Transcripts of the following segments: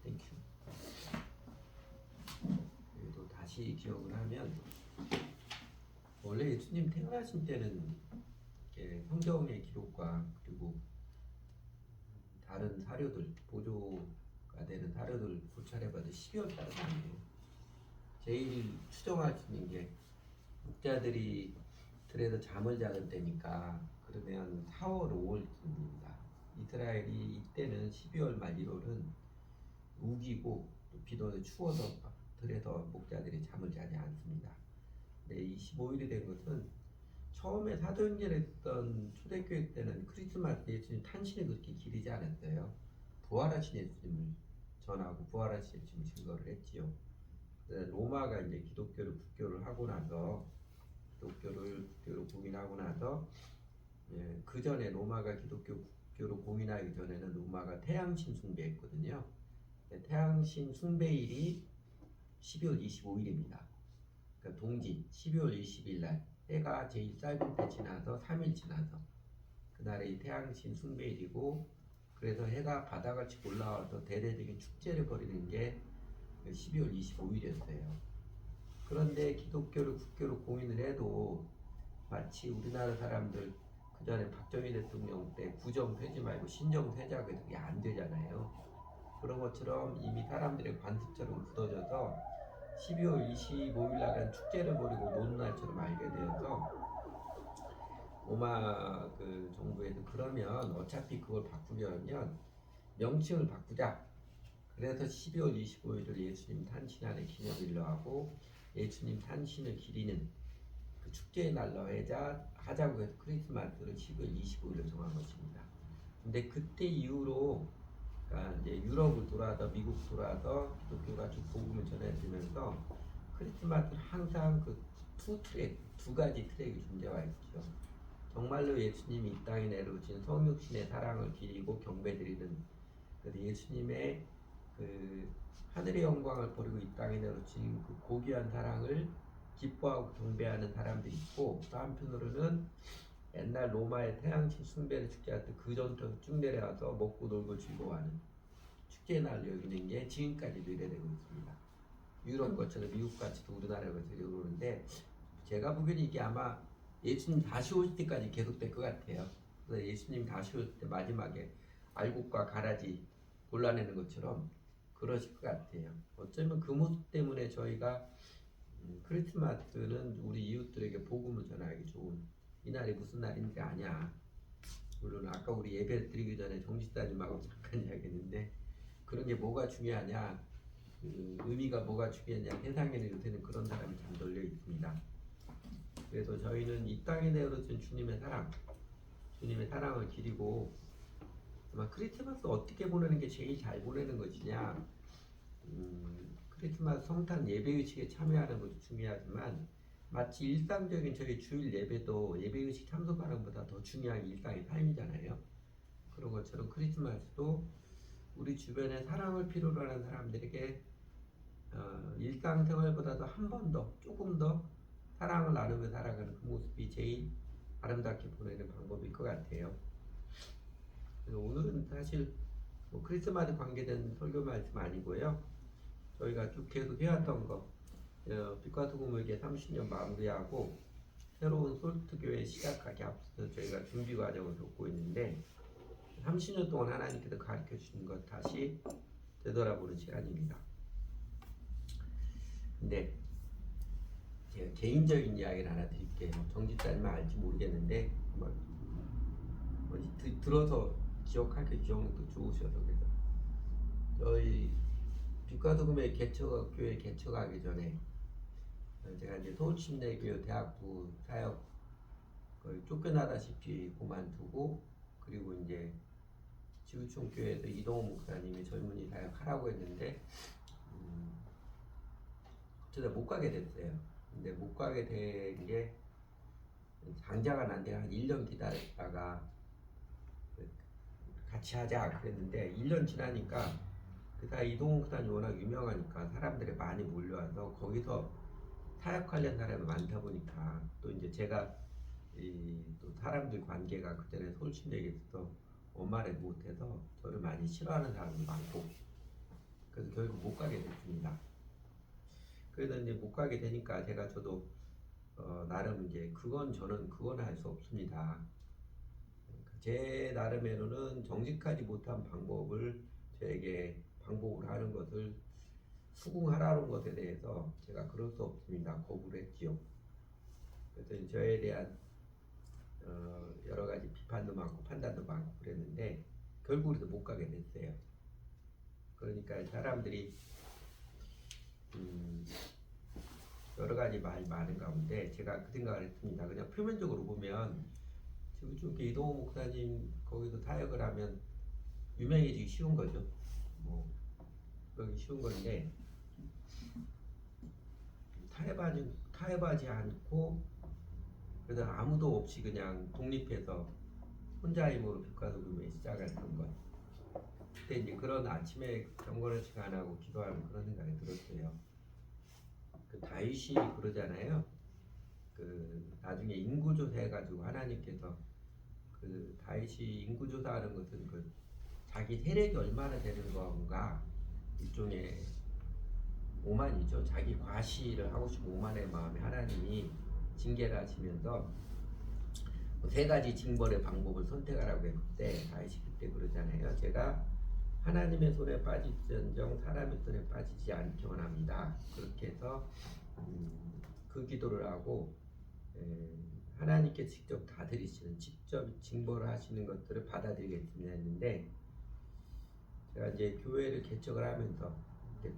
땡큐. 그래도 다시 기억을 하면 원래 예수님 태어나신 때는 이렇게 성경의 기록과 그리고 다른 사료들 보조가 되는 사료들 고찰해봐도 12월 달은 아니에요. 제일 추정할 수 있는 게 목자들이 들에서 잠을 자는 때니까 그러면 4월 5월쯤입니다. 이스라엘이 이때는 12월 말 1월은 우기고 또 비도 추워서 들에서 목자들이 잠을 자지 않습니다. 근데 25일이 된 것은 처음에 사도행전했던 초대교회 때는 크리스마스 예수님 탄신이 그렇게 길이지 않았어요. 부활하신 예수님을 전하고 부활하신 예수님을 증거를 했지요. 로마가 이제 기독교를 국교를 하고 나서 기독교를 공인하고 나서 그 전에 로마가 기독교 국교를 공인하기 전에는 로마가 태양신 숭배했거든요. 태양신 숭배일이 12월 25일입니다. 그러니까 동지 12월 20일 날 해가 제일 짧은 때 지나서 3일 지나서 그날이 태양신 숭배일이고 그래서 해가 바다가 치고 올라와서 대대적인 축제를 벌이는 게 12월 25일이었어요. 그런데 기독교를 국교로 공인을 해도 마치 우리나라 사람들 그 전에 박정희 대통령 때 구정 폐지 말고 신정 폐지하고 그게 안 되잖아요. 그런 것처럼 이미 사람들의 관습처럼 굳어져서 12월 25일 날은 축제를 벌이고 노는 날처럼 알게 되어서 로마 그 정부에서 그러면 어차피 그걸 바꾸려면 명칭을 바꾸자. 그래서 12월 25일을 예수님 탄신하는 기념일로 하고 예수님 탄신을 기리는 그 축제의 날로 하자고 해서 크리스마스를 12월 25일로 정한 것입니다. 근데 그때 이후로 그러니까 이제 유럽을 돌아서 미국 돌아서 기독교가 쭉 복음을 전해지면서 크리스마스는 항상 그 두 가지 트랙이 존재와 있죠. 정말로 예수님이 이 땅에 내려오신 성육신의 사랑을 기리고 경배드리는 예수님의 그 하늘의 영광을 버리고 이 땅에 내려오신 그 고귀한 사랑을 기뻐하고 경배하는 사람들이 있고 또 한편으로는 옛날 로마의 태양신 숭배를 축제할 때 그 전부터 쭉 내려와서 먹고 놀고 즐거워하는 축제의 날로 여기는 게 지금까지도 이래되고 있습니다. 유럽 것처럼 미국 같이도 우리나라 것처럼 그러는데 제가 보기에는 이게 아마 예수님 다시 오실 때까지 계속될 것 같아요. 그래서 예수님 다시 오실 때 마지막에 알곡과 가라지 골라내는 것처럼 그러실 것 같아요. 어쩌면 그 모습 때문에 저희가 크리스마스는 우리 이웃들에게 복음을 전하기 좋은 이날이 무슨 날인지 아냐. 물론 아까 우리 예배 드리기 전에 정집사님하고 잠깐 이야기했는데 그런 게 뭐가 중요하냐, 그 의미가 뭐가 중요하냐. 세상에는 요새는 그런 사람이 참 널려 있습니다. 그래서 저희는 이 땅에 내어준 주님의 사랑을 기리고 크리스마스 어떻게 보내는 게 제일 잘 보내는 것이냐. 크리스마스 성탄 예배의식에 참여하는 것도 중요하지만 마치 일상적인 저희 주일 예배도 예배의식 참석하는 것보다 더 중요한 일상의 삶이잖아요. 그런 것처럼 크리스마스도 우리 주변에 사랑을 필요로 하는 사람들에게 일상생활보다도 한 번 더 조금 더 사랑을 나누며 살아가는 그 모습이 제일 아름답게 보내는 방법일 것 같아요. 그래서 오늘은 사실 뭐 크리스마스 관계된 설교 말씀 아니고요. 저희가 쭉 계속 해왔던 거 빛과 소금에게 30년 마무리하고 새로운 솔트교회 시작하기 앞서서 저희가 준비 과정을 겪고 있는데 30년 동안 하나님께서 가르쳐 주신 것 다시 되돌아보는 시간입니다. 근데 제가 개인적인 이야기를 하나 드릴게요. 정집사님은 알지 모르겠는데 들어서 기억하기 기억력도 좋으셔서 그래서 저희 빛과 소금의 교회 개척하기 전에 제가 이제 서울침례교회 대학부 사역 거의 쫓겨나다시피 그만두고 그리고 이제 지구촌 교회에서 이동호 목사님이 젊은이 사역하라고 했는데 어쩌다 못 가게 됐어요. 근데 못 가게 된 게 장자가 난 데 한 1년 기다렸다가 같이 하자 그랬는데 1년 지나니까 그다 이동욱 목사님이 워낙 유명하니까 사람들이 많이 몰려와서 거기서 사역 관련 사람이 많다 보니까 또 이제 제가 또 사람들 관계가 그전에 서울침례에 있어서 원만하지 못해서 저를 많이 싫어하는 사람이 많고 그래서 결국 못 가게 됐습니다. 그래서 이제 못 가게 되니까 저도 나름 이제 그건 할 수 없습니다. 제 나름으로는 정직하지 못한 방법을 저에게 방법을 하는 것을 수긍하라는 것에 대해서 제가 그럴 수 없습니다. 거부를 했지요. 그래서 저에 대한 여러 가지 비판도 많고 판단도 많고 그랬는데 결국 그래도 못 가게 됐어요. 그러니까 사람들이 여러 가지 말이 많은 가운데 제가 그 생각을 했습니다. 그냥 표면적으로 보면 지금 좀 이동호 목사님 거기서 타협을 하면 유명해지기 쉬운 거죠. 뭐 그러기 쉬운 건데 타협하지 않고 그래서 아무도 없이 그냥 독립해서 혼자 힘으로 빛과 소금에 시작했던 것. 그때 이제 그런 아침에 경건의 시간하고 기도하는 그런 생각이 들었어요. 그 다윗이 그러잖아요. 그 나중에 인구조사 해가지고 하나님께서 그 다윗이 인구조사하는 것은 그 자기 세력이 얼마나 되는 건가 일종의 오만이죠. 자기 과시를 하고 싶은 오만의 마음에 하나님이 징계를 하시면서 세 가지 징벌의 방법을 선택하라고 했을 때 다윗이 그때 그러잖아요. 제가 하나님의 손에 빠질지언정 사람의 손에 빠지지 않기 원합니다. 그렇게 해서 그 기도를 하고 하나님께 직접 다스리시는 직접 징벌을 하시는 것들을 받아들이겠습니다 했는데 제가 이제 교회를 개척을 하면서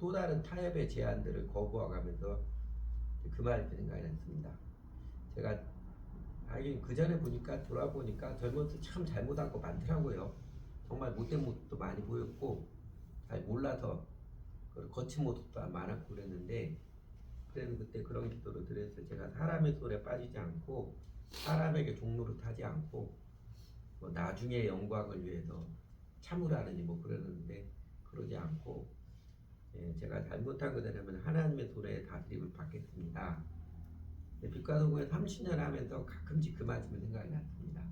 또 다른 타협의 제안들을 거부하면서 그 말을 생각이 났습니다. 제가 그 전에 보니까 돌아보니까 젊어서 참 잘못한 거 많더라고요. 정말 못된 모습도 많이 보였고 잘 몰라서 거친 모습도 많았고 그랬는데 그래서 그때 그런 기도를 드렸어요. 제가 사람의 손에 빠지지 않고 사람에게 종로를 타지 않고 뭐 나중에 영광을 위해서 참으라느니 뭐 그러는데 그러지 않고 제가 잘못한 것이라면 하나님의 손에 다스림을 받겠습니다. 빛과 소금에 30년 하면서 가끔씩 그 말씀이 생각이 났습니다.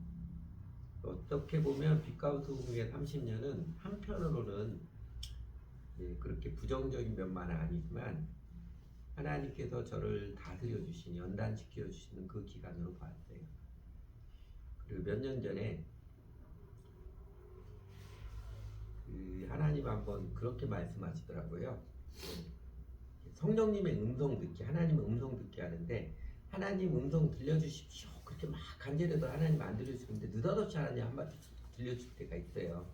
어떻게 보면 빛과 소금의 30년은 한편으로는 그렇게 부정적인 면만은 아니지만 하나님께서 저를 다스려 주신 연단시켜 주시는 그 기간으로 봤어요. 그리고 몇 년 전에 하나님 한번 그렇게 말씀하시더라고요. 성령님의 음성 듣기, 하나님의 음성 듣기 하는데 하나님 음성 들려주십시오. 그렇게 막 간절해도 하나님 안 들려주시는데 느닷없이 하나님 한마디 들려줄 때가 있어요.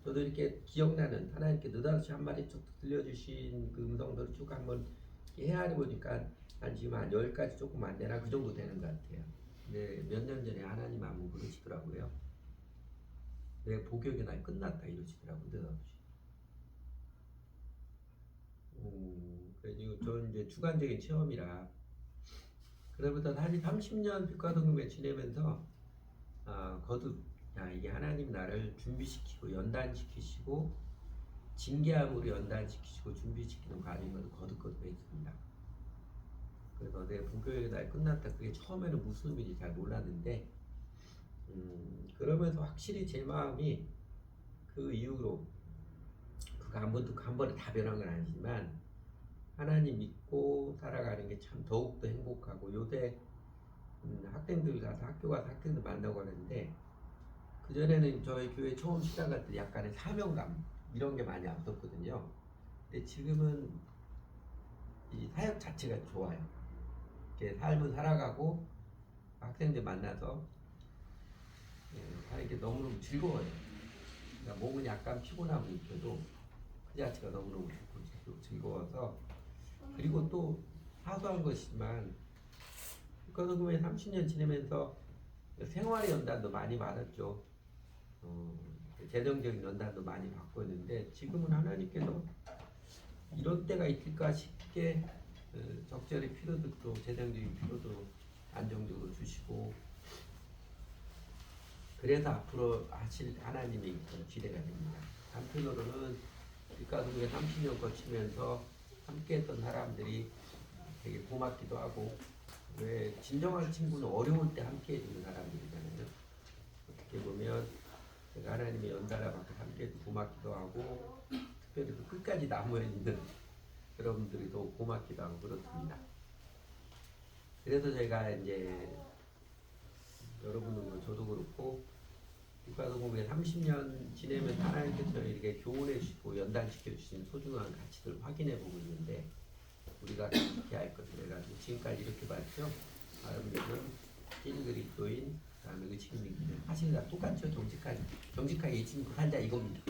저도 이렇게 기억나는 하나님께 느닷없이 한마디 쭉 들려주신 그 음성들을 쭉 한번 헤아려 보니까 한 지금 한 10가지 조금 안 되나 그 정도 되는 것 같아요. 근데 몇 년 전에 하나님 한번 그러시더라고요. 내 복역의 날 끝났다 이러시더라고요. 느닷없이. 그래가지고 저는 이제 주관적인 체험이라 그러면서 사실 30년 빛과 소금에 지내면서 거듭 이게 하나님 나를 준비시키고 연단시키시고 징계함으로 연단시키시고 준비시키는 과정인 것을 거듭 했습니다. 그래서 내 복교의 날 끝났다 그게 처음에는 무슨 의미인지 잘 몰랐는데 그러면서 확실히 제 마음이 그 이후로 한 번에 다 변한 건 아니지만 하나님 믿고 살아가는 게 참 더욱더 행복하고 요새 학생들 가서 학교 가서 학생들 만나고 하는데 그전에는 저희 교회 처음 시작할 때 약간의 사명감 이런 게 많이 없었거든요. 근데 지금은 이 사역 자체가 좋아요. 이렇게 삶을 살아가고 학생들 만나서 하는 게 너무너무 즐거워요. 그러니까 몸은 약간 피곤하고 있어도 그 자체가 너무너무 즐거워서 그리고 또 사소한 것이지만 그동안 30년 지내면서 생활의 연단도 많이 받았죠. 재정적인 연단도 많이 받고 있는데 지금은 하나님께서 이런 때가 있을까 싶게 적절히 필요도 재정적인 필요도 안정적으로 주시고 그래서 앞으로 하실 하나님의 기대가 됩니다. 한편으로는 빛과 소금에 30년 거치면서 함께했던 사람들이 되게 고맙기도 하고 왜 진정한 친구는 어려울 때 함께해주는 사람들이잖아요. 어떻게 보면 제가 하나님의 연달아 받고 함께해서 고맙기도 하고 특별히 그 끝까지 나무에 있는 여러분들이 더 고맙기도 하고 그렇습니다. 그래서 제가 이제 여러분도 그렇고 저도 그렇고 국가도공부에 30년 지내면 하나님께서 이렇게 교훈해 주시고 연단시켜 주신 소중한 가치들을 확인해 보고 있는데 우리가 지켜야 할 것을 해가지고 지금까지 이렇게 봤죠. 다음에는 찐 그리스도인, 그다음에 의식 있는 기대. 사실 다 똑같죠. 정직하게 예수 믿고 살자 이겁니다.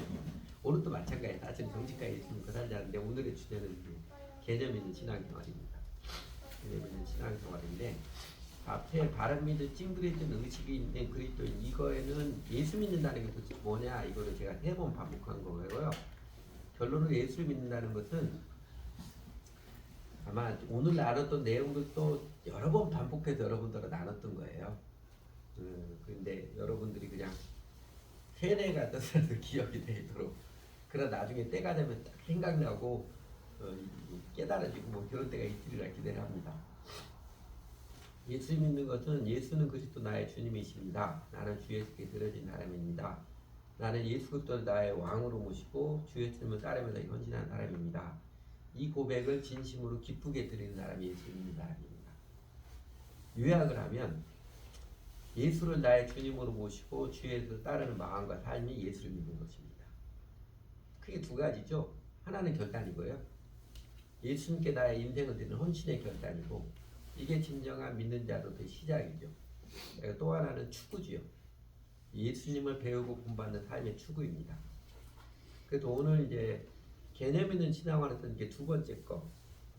오늘도 마찬가지예요. 사실 정직하게 예수 믿고 살자는데 오늘의 주제는 개념 있는 신앙생활입니다. 개념 있는 신앙생활인데 앞에 바른 믿음, 찐 그리스도인, 의식이 있는 그리스도인 이거에는 예수 믿는다는 게 도대체 뭐냐 이거를 제가 3번 반복한 거고요. 결론으로 예수를 믿는다는 것은 아마 오늘 나눴던 내용도 또 여러 번 반복해서 여러분들과 나눴던 거예요. 근데 여러분들이 그냥 세뇌가 떠서 기억이 되도록 그러다 나중에 때가 되면 딱 생각나고 깨달아지고 뭐 그런 때가 있으리라 기대를 합니다. 예수 믿는 것은 예수는 그리스도 나의 주님이십니다. 나는 주 예수께 드려진 사람입니다. 나는 예수 그리스도를 나의 왕으로 모시고 주 예수님을 따르면서 헌신한 사람입니다. 이 고백을 진심으로 기쁘게 드리는 사람이 예수 믿는 사람입니다. 요약을 하면 예수를 나의 주님으로 모시고 주 예수를 따르는 마음과 삶이 예수를 믿는 것입니다. 크게 두 가지죠. 하나는 결단이고요. 예수님께 나의 인생을 드리는 헌신의 결단이고 이게 진정한 믿는 자로서의 시작이죠. 또 하나는 추구지요. 예수님을 배우고 본받는 삶의 추구입니다. 그래서 오늘 이제 개념 있는 신앙생활에서는 이게 두 번째 거.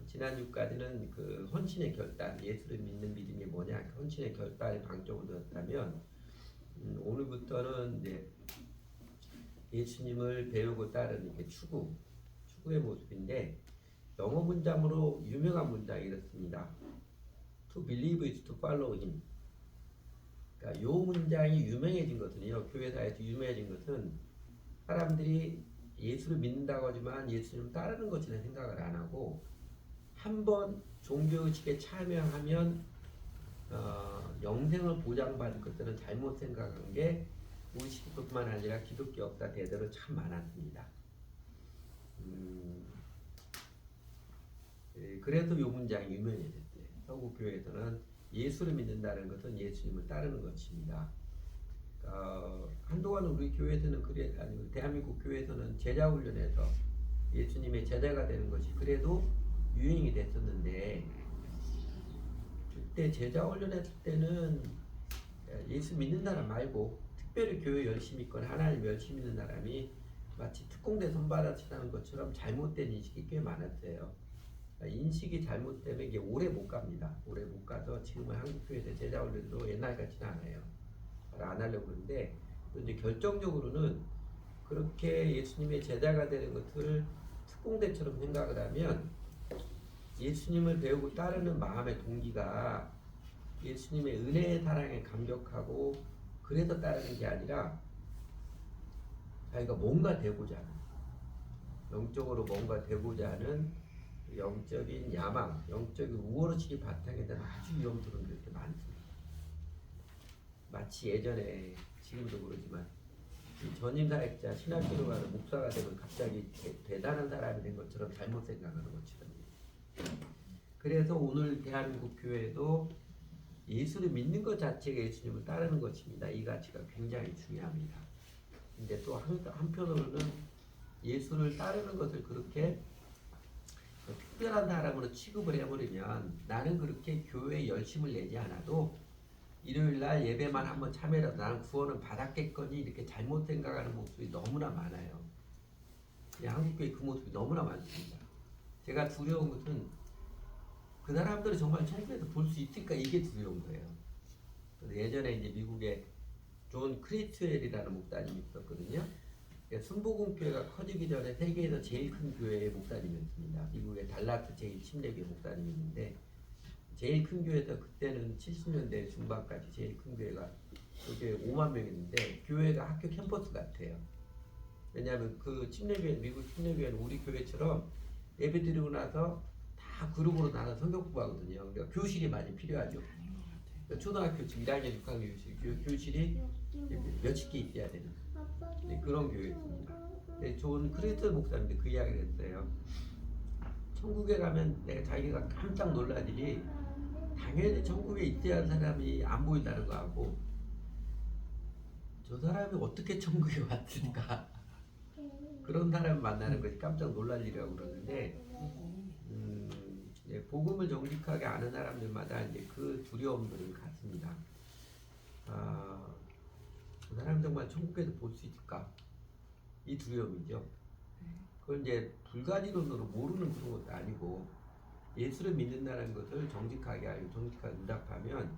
지난주까지는 그 헌신의 결단, 예수를 믿는 믿음이 뭐냐, 헌신의 결단의 방점을 두었다면 오늘부터는 이제 예수님을 배우고 따르는 이게 추구의 모습인데 영어 문장으로 유명한 문장이 이렇습니다. To believe is to follow him. 그러니까 이 문장이 유명해진 것은요, 교회사에서 유명해진 것은 사람들이 예수를 믿는다고 하지만 예수님을 따르는 것이라 생각을 안 하고 한번 종교의식에 참여하면 영생을 보장받을 것들은 잘못 생각한 게 우리 시대뿐만 아니라 기독교 역사 대대로 참 많았습니다. 그래서 이 문장이 유명해졌어요. 서구교회에서는 예수를 믿는다는 것은 예수님을 따르는 것입니다. 한동안 우리 교회에서는 대한민국 교회에서는 제자 훈련에서 예수님의 제자가 되는 것이 그래도 유행이 됐었는데 그때 제자 훈련했을 때는 예수 믿는 사람 말고 특별히 교회 열심히 있거나 하나님 열심히 믿는 사람이 마치 특공대 선발하시는 것처럼 잘못된 인식이 꽤 많았어요. 인식이 잘못되면 이게 오래 못 갑니다. 오래 못 가서 지금은 한국교회에서 제자 훈련도 옛날 같지는 않아요. 안 하려고 그러는데 이제 결정적으로는 그렇게 예수님의 제자가 되는 것을 특공대처럼 생각을 하면 예수님을 배우고 따르는 마음의 동기가 예수님의 은혜의 사랑에 감격하고 그래서 따르는 게 아니라 자기가 뭔가 되고자 하는 영적으로 뭔가 되고자 하는 영적인 야망, 영적인 우월의식이 바탕에 든 아주 위험스러운 것들이 많습니다. 마치 예전에 지금도 그러지만 전임 사역자 신학교로 가는 목사가 되면 갑자기 대단한 사람이 된 것처럼 잘못 생각하는 것처럼. 그래서 오늘 대한민국 교회도 예수를 믿는 것 자체가 예수님을 따르는 것입니다. 이 가치가 굉장히 중요합니다. 근데 또 한편으로는 예수를 따르는 것을 그렇게 특별한 사람으로 취급을 해버리면 나는 그렇게 교회에 열심을 내지 않아도 일요일날 예배만 한번 참여해도 나는 구원을 받았겠거니 이렇게 잘못 생각하는 모습이 너무나 많아요. 한국교회 그 모습이 너무나 많습니다. 제가 두려운 것은 그 사람들을 정말 천국에서 볼 수 있을까 이게 두려운 거예요. 예전에 이제 미국에 존 크리트웰이라는 목사님이 있었거든요. 순복음교회가 커지기 전에 세계에서 제일 큰 교회의 목사님이었습니다. 미국의 달라스 제1침례교회 목사님이었는데 제일 큰 교회에서 그때는 70년대 중반까지 제일 큰 교회가 그게 5만 명이었는데 교회가 학교 캠퍼스 같아요. 왜냐하면 그 침례교회 미국 침례교회는 우리 교회처럼 예배드리고 나서 다 그룹으로 나눠 성경 공부하거든요. 그러니까 교실이 많이 필요하죠. 그러니까 초등학교 지금 1학년 6학년 교실이 몇십 개 있어야 되는. 네, 그런 교회였습니다. 네, 존 크리스트 목사님도 그 이야기를 했어요. 천국에 가면 내가 자기가 깜짝 놀라지 당연히 천국에 있어야 하는 사람이 안 보인다는 거하고 저 사람이 어떻게 천국에 왔을까 그런 사람 만나는 것이 깜짝 놀랄 일이라고 그러는데 복음을 정직하게 아는 사람들마다 이제 그 두려움들을 갖습니다. 그 사람 정말 천국에서 볼 수 있을까? 이 두려움이죠. 그걸 이제 불가지론으로 모르는 그런 것도 아니고 예수를 믿는다는 것을 정직하게 알고 정직하게 응답하면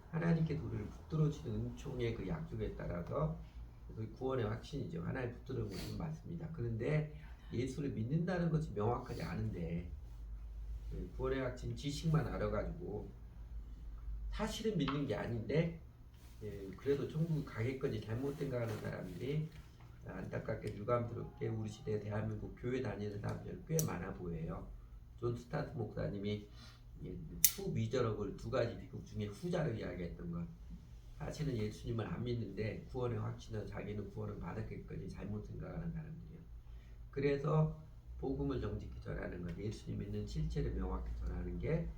하나님께서 우리를 붙들어 주시는 은총의 그 약속에 따라서 그 구원의 확신이죠. 하나님 붙들어 주는 맞습니다. 그런데 예수를 믿는다는 것이 명확하지 않은데 구원의 확신 지식만 알아가지고 사실은 믿는 게 아닌데 그래도 천국 가겠거니 잘못 생각하는 사람들이 안타깝게 유감스럽게 우리 시대 대한민국 교회 다니는 사람들 꽤 많아 보여요. 존 스타트 목사님이 투 미저러블 두 가지 비극 중에 후자를 이야기했던 것. 사실은 예수님을 안 믿는데 구원의 확신은 자기는 구원을 받았겠거니 잘못 생각하는 사람들이에요. 그래서 복음을 정직히 전하는 것, 예수님 믿는 실체를 명확히 전하는 게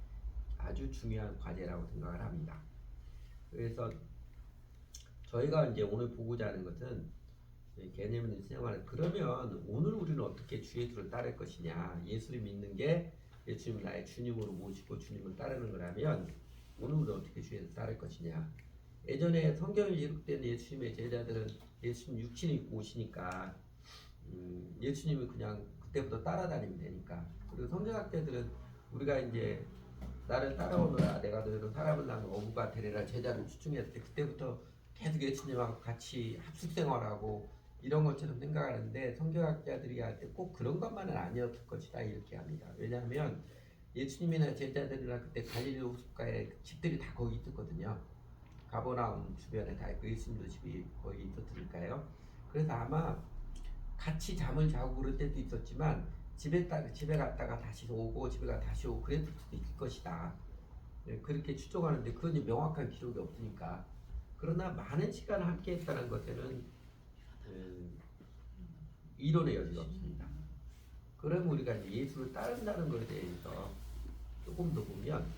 아주 중요한 과제라고 생각을 합니다. 그래서 저희가 이제 오늘 보고자 하는 것은 개념 있는 생활을 그러면 오늘 우리는 어떻게 주 예수를 따를 것이냐. 예수를 믿는 게 예수님 나의 주님으로 모시고 주님을 따르는 거라면 오늘 우리는 어떻게 주 예수를 따를 것이냐. 예전에 성경에 기록된 예수님의 제자들은 예수님 육신이 입고 오시니까 예수님을 그냥 그때부터 따라다니면 되니까. 그리고 성경학자들은 우리가 이제 나를 따라오너라 내가 너희로 사람을 낳은 어부가 되리라 제자를 추중했을 때 그때부터 계속 예수님하고 같이 합숙생활하고 이런 것처럼 생각하는데 성경학자들이 할 때 꼭 그런 것만은 아니었을 것이다 이렇게 합니다. 왜냐하면 예수님이나 제자들이나 그때 갈릴리 호숫가에 집들이 다 거기 있었거든요. 가버나움 주변에 다 있고 예수님도 집이 거기 있었으니까요. 그래서 아마 같이 잠을 자고 그럴 때도 있었지만 집에 갔다가 다시 오고 집에 가 다시 오고 그랬을 수도 있을 것이다. 그렇게 추정하는데 그건 명확한 기록이 없으니까. 그러나 많은 시간을 함께 했다는 것에는 이론의 여지가 없습니다. 그럼 우리가 이제 예수를 따른다는 것에 대해서 조금 더 보면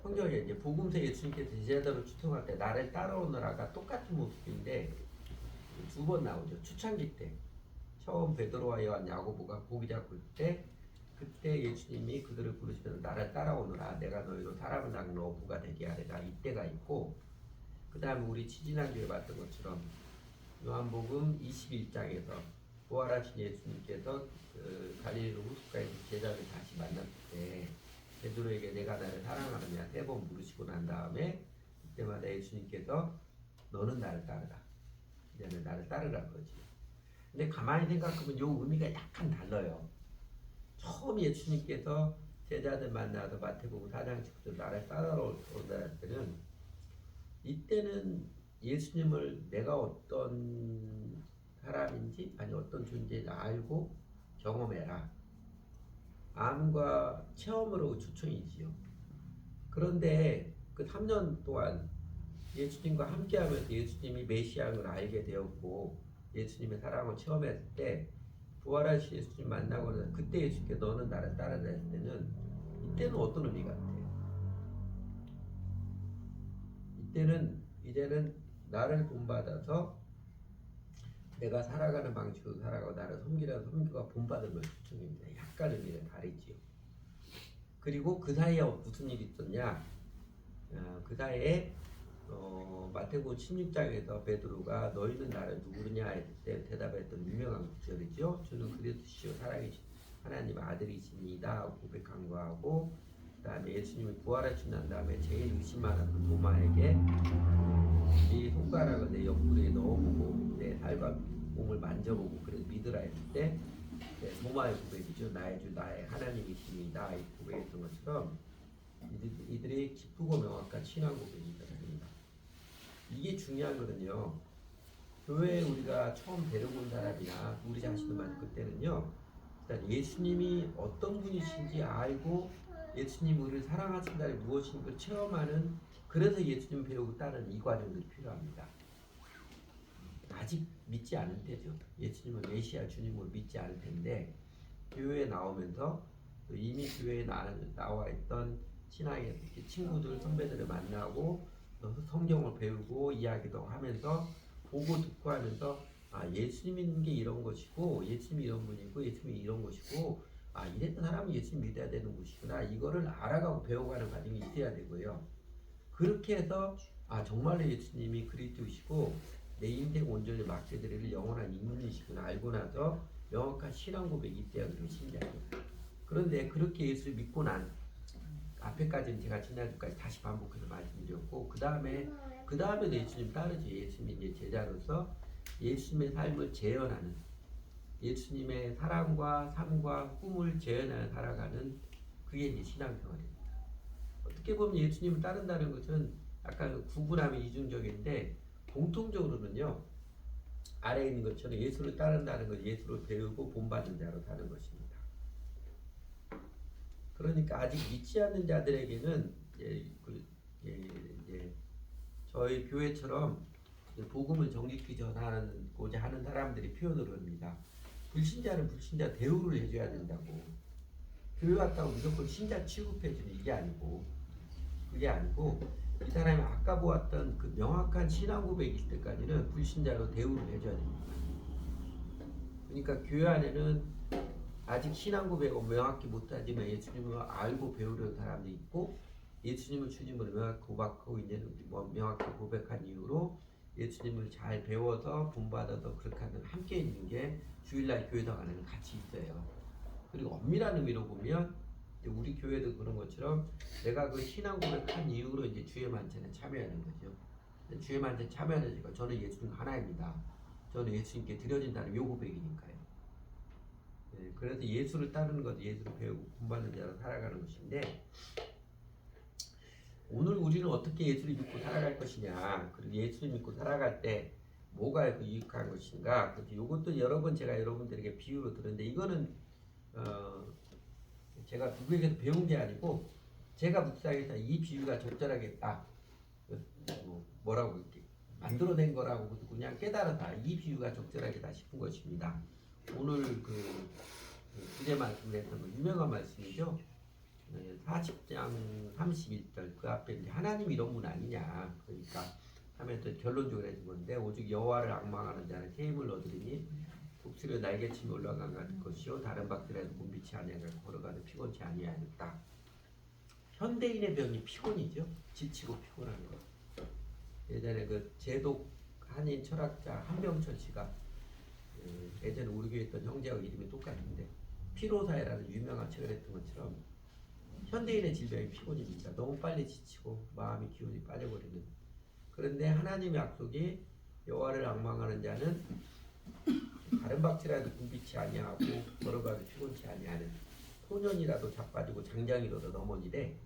성경에 이제 복음서 예수님께서 제자들을 추천할 때 나를 따라오너라가 똑같은 모습인데 두 번 나오죠. 초창기 때 처음 베드로와 요한 야고보가 고기 잡을 때 그때 예수님이 그들을 부르시면서 나를 따라오너라 내가 너희로 사람을 낳는 어부가 되게 하리라 이때가 있고 그 다음에 우리 지지난주에 봤던 것처럼 요한복음 21장에서 부활하신 예수님께서 갈릴리 호숫가에서 제자를 다시 만났을 때 베드로에게 내가 나를 사랑하느냐 세 번 물으시고 난 다음에 그때마다 예수님께서 너는 나를 따르라 이제는 나를 따르라 그러지. 근데 가만히 생각하면 요 의미가 약간 달라요. 처음 예수님께서 제자들 만나서 마태복음 4장 19절 나를 따라오라 할 때는 이때는 예수님을 내가 어떤 사람인지 아니 어떤 존재인지 알고 경험해라. 암과 체험으로 초청이지요. 그런데 그 3년 동안 예수님과 함께하면서 예수님이 메시아인 걸 알게 되었고 예수님의 사랑을 체험했을 때 부활하신 예수님 만나고는 그때 예수님께 너는 나를 따르라 했을 때는 이때는 어떤 의미 같아요? 이때는 이제는 나를 본받아서 내가 살아가는 방식으로 살아가고 나를 섬기라는 섬기가 본받은 걸 초청입니다. 약간 의미는 다르지요. 그리고 그 사이에 무슨 일이 있었냐? 그 사이에 마태복음 16장에서 베드로가 너희는 나를 누구냐 했을 때 대답했던 유명한 구절이죠. 주는 그리스도시요 살아계신 하나님 아들이십니다 고백한 거하고 그 다음에 예수님이 부활하신 난 다음에 제일 의심하는 그 도마에게 네 손가락을 내 옆구리에 넣어보고 내 살과 몸을 만져보고 그래서 믿으라 했을 때 도마의 고백이죠. 나의 주 나의 하나님이십니다 이 고백했던 것처럼 이들이 기쁘고 명확한 신앙 고백입니다. 이게 중요한 거는요. 교회에 우리가 처음 데려온 사람이나 우리 자신도 많을 그때는요. 일단 예수님이 어떤 분이신지 알고 예수님 우리를 사랑하신다는 무엇인 걸 체험하는, 그래서 예수님 배우고 따르는 이 과정들이 필요합니다. 아직 믿지 않을 때죠. 예수님은 메시아 주님을 믿지 않을 텐데 교회에 나오면서 또 이미 교회에 나와 있던 신앙의 친구들 선배들을 만나고 또 성경을 배우고 이야기도 하면서 보고 듣고 하면서 예수님 믿는 게 이런 것이고 예수님이 이런 분이고 예수님이 이런 것이고 이랬던 사람은 예수님 믿어야 되는 것이구나, 이거를 알아가고 배워가는 과정이 있어야 되고요. 그렇게 해서 정말로 예수님이 그리스도이시고 내 인생 온전히 맡겨드릴 영원한 인문이시구나 알고 나서 명확한 신앙 고백이 있어야 그런 신자입니다. 그런데 그렇게 예수를 믿고 난 앞에까지는 제가 지난주까지 다시 반복해서 말씀드렸고, 그 다음에 예수님 따르죠. 예수님의 이제 제자로서 예수님의 삶을 재현하는, 예수님의 사랑과 삶과 꿈을 재현하여 살아가는, 그게 이제 신앙생활입니다. 어떻게 보면 예수님을 따른다는 것은 약간 구분하면 이중적인데 공통적으로는요, 아래에 있는 것처럼 예수를 따른다는 것, 예수를 배우고 본받는 자로 사는 것입니다. 그러니까 아직 믿지 않는 자들에게는 저희 교회처럼 복음을 정직히 전하고자 하는 사람들이 표현을 합니다. 불신자는 불신자 대우를 해줘야 된다고. 교회 왔다고 무조건 신자 취급해주는 그게 아니고 이 사람이 아까 보았던 그 명확한 신앙 고백이 있을 때까지는 불신자로 대우를 해줘야 됩니다. 그러니까 교회 안에는 아직 신앙 고백을 명확히 못하지만 예수님을 알고 배우려는 사람도 있고, 예수님을 주님으로 명확히 고백하고 있는 명확히 고백한 이후로 예수님을 잘 배워서 본받아서 그렇게 하는 함께 있는 게 주일날 교회당 안에는 같이 있어요. 그리고 엄밀한 의미로 보면 우리 교회도 그런 것처럼 내가 그 신앙 고백한 이후로 이제 주의 만찬에 참여하는 거죠. 주의 만찬에 참여하는 이유가 저는 예수님 하나입니다. 저는 예수님께 드려진다는 요 고백이니까요. 그래서 예수를 따르는 것도 예수를 배우고 본받는 자로 살아가는 것인데, 오늘 우리는 어떻게 예수를 믿고 살아갈 것이냐, 그리고 예수를 믿고 살아갈 때 뭐가 유익한 것인가, 그래서 이것도 여러 번 제가 여러분들에게 비유로 들었는데, 이거는 제가 누구에게서 배운 게 아니고 제가 묵상해서 이 비유가 적절하겠다, 뭐라고 이렇게 만들어낸 거라고 그냥 깨달아서 이 비유가 적절하겠다 싶은 것입니다. 오늘 주제 말씀에서는 유명한 말씀이죠. 40장 31절 그 앞에 이제 하나님 이런 분 아니냐, 그러니까 하면서 결론적으로 해준 건데, 오직 여호와를 앙망하는 자는 새 힘을 얻으리니 독수리가 날개치며 올라간 것이요 다른 박들에도 곤비치 아니하고 걸어가도 피곤치 아니하였다. 현대인의 병이 피곤이죠. 지치고 피곤한 거. 예전에 그 제독 한인 철학자 한병철 씨가 예전에 우리 교회 있던 형제하고 이름이 똑같은데 피로사회라는 유명한 책을 했던 것처럼 현대인의 질병이 피곤입니다. 너무 빨리 지치고 마음이 기운이 빠져버리는. 그런데 하나님의 약속이 여호와를 앙망하는 자는 다른 박질라도 굶비치 아니하고 걸어가도 피곤치 아니하는, 소년이라도 자빠지고 장장이라도 넘어지되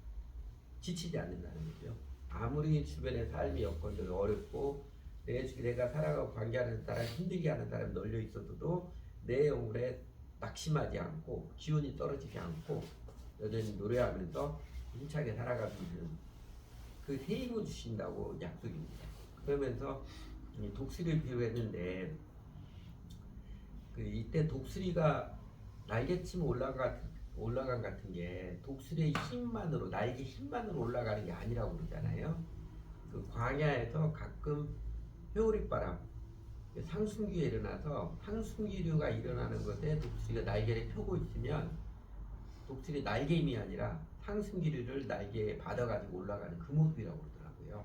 지치지 않는다는 거죠. 아무리 주변의 삶의 여건들이 어렵고 내가 살아가고 관계하는 사람, 힘들게 하는 사람이 널려 있어도 내 영혼에 낙심하지 않고 기운이 떨어지지 않고 여전히 노래하면서 힘차게 살아가는 그 새 힘을 주신다고 약속입니다. 그러면서 독수리를 비유했는데 이때 독수리가 날개치면 올라간 같은 게 독수리의 힘만으로, 날개 힘만으로 올라가는 게 아니라고 그러잖아요. 그 광야에서 가끔 회오리바람, 상승기가 일어나서 상승기류가 일어나는 것에 독수리가 날개를 펴고 있으면 독수리 날개 힘이 아니라 상승기류를 날개에 받아가지고 올라가는 그 모습이라고 그러더라고요.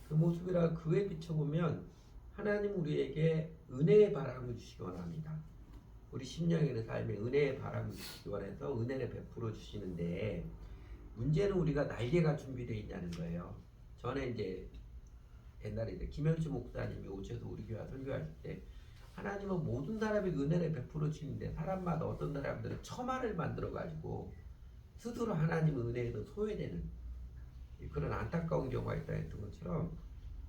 그 모습이라 그에 비춰보면 하나님 우리에게 은혜의 바람을 주시기 원합니다. 우리 심령의 삶에 은혜의 바람을 주시기 원해서 은혜를 베풀어 주시는데, 문제는 우리가 날개가 준비되어 있냐는 거예요. 전에 이제 옛날에 김현수 목사님이 오셔서 우리 교회 설교할 때 하나님은 모든 사람에게 은혜를 베풀어 주시는데 사람마다 어떤 사람들은 처마를 만들어 가지고 스스로 하나님 은혜에도 소외되는 그런 안타까운 경우가 있다 했던 것처럼,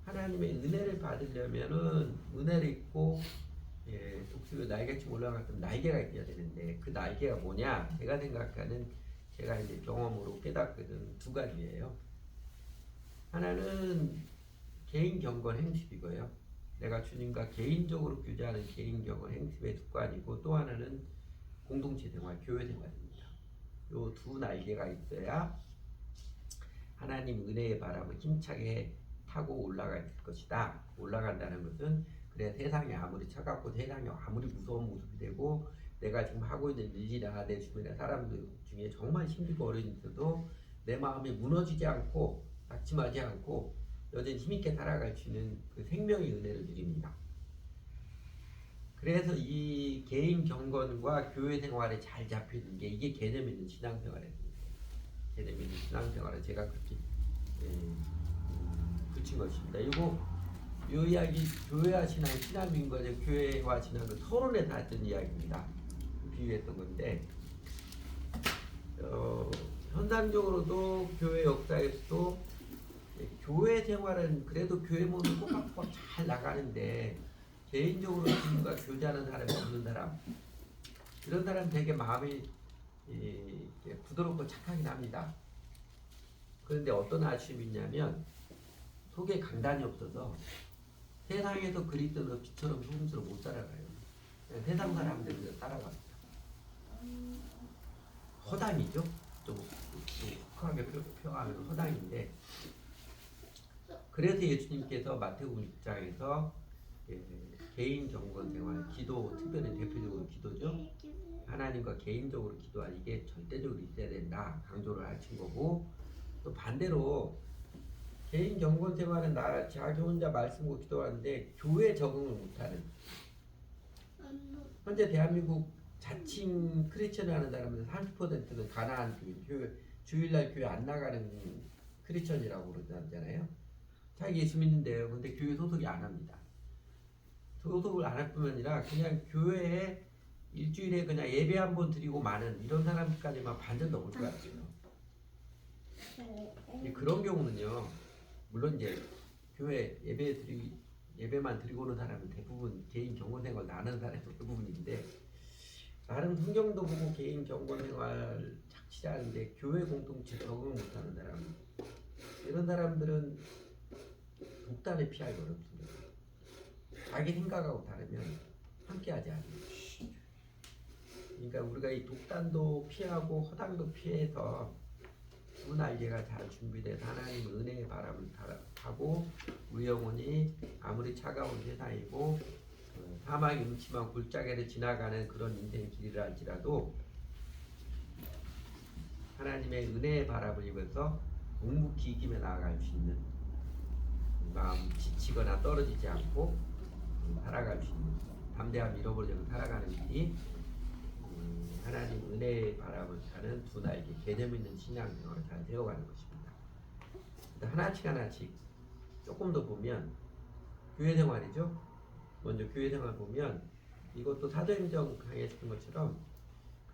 하나님의 은혜를 받으려면은 은혜를 입고 독수리가 날개처럼 올라갔던 날개가 있어야 되는데, 그 날개가 뭐냐? 제가 생각하는 제가 이제 경험으로 깨닫거든 두 가지예요. 하나는 개인 경건 행습이고요. 내가 주님과 개인적으로 교제하는 개인 경건 행습의 습관이고, 또 하나는 공동체 생활, 교회 생활입니다. 요 두 날개가 있어야 하나님 은혜의 바람을 힘차게 타고 올라갈 것이다. 올라간다는 것은, 그래 세상이 아무리 차갑고 세상이 아무리 무서운 모습이 되고 내가 지금 하고 있는 일이나 내 주변의 사람들 중에 정말 힘들고 어려움이 있어도 내 마음이 무너지지 않고 낙심하지 않고 여전히 힘있게 살아갈 수 있는 그 생명의 은혜를 누립니다. 그래서 이 개인 경건과 교회 생활에 잘 잡혀있는 게, 이게 개념 있는 신앙생활입니다. 개념 있는 신앙생활을 제가 그렇게 붙인 것입니다. 이 이야기, 교회와 신앙, 신앙인 거죠. 교회와 신앙은 서론에 닿았던 이야기입니다. 비유했던 건데, 현상적으로도 교회 역사에서도 교회 생활은 그래도 교회 모습 꼬박꼬박 잘 나가는데, 개인적으로 주님과 교제하는 사람이 없는 사람, 이런 사람 되게 마음이 부드럽고 착하긴 합니다. 그런데 어떤 아쉬움이 있냐면 속에 강단이 없어서 세상에서 그리스도의 빛처럼 소금스러 못 살아가요. 세상 사람들을 따라갑니다. 허당이죠. 좀 혹하게 표현하면 허당인데, 그래서 예수님께서 마태복음 6장에서 개인 경건 생활, 기도, 특별히 대표적으로 기도죠. 하나님과 개인적으로 기도할, 이게 절대적으로 있어야 된다 강조를 하신 거고, 또 반대로 개인 경건 생활은 나 자기 혼자 말씀으로 기도하는데 교회 적응을 못하는, 현재 대한민국 자칭 크리스천을 하는 사람들 30%는 가나안 교회, 주일날 교회 안 나가는 크리스천이라고 그러잖아요. 자기 예수 믿는데요. 근데 교회 소속이 안 합니다. 소속을 안 할 뿐만 아니라 그냥 교회에 일주일에 그냥 예배 한 번 드리고 마는 이런 사람까지만 반전 넘을 것 같아요. 그런 경우는요, 물론 이제 교회 예배만 드리고 오는 사람은 대부분 개인 경건 생활 안 하는 사람이 대부분인데, 나름 성경도 보고 개인 경건 생활 착취하는데 교회 공동체 적응을 못하는 사람, 이런 사람들은 독단을 피하기 어렵습니다. 자기 생각하고 다르면 함께하지 않아요. 그러니까 우리가 이 독단도 피하고 허당도 피해서 두 날개가 잘 준비돼서 하나님 은혜의 바람을 타고 우리 영혼이 아무리 차가운 세상이고 사막이 음침한 골짜기를 지나가는 그런 인생의 길이라 할지라도 하나님의 은혜의 바람을 입어서 묵묵히 이기며 나아갈 수 있는, 마음 지치거나 떨어지지 않고 살아갈 수 있는, 담대함 잃어버리지 않고 살아가는 길이 하나님 은혜의 바람을 타는 두 날개, 개념 있는 신앙생활을 잘 되어가는 것입니다. 하나씩 하나씩 조금 더 보면 교회 생활이죠. 먼저 교회 생활 보면 이것도 사도행전 강의했던 것처럼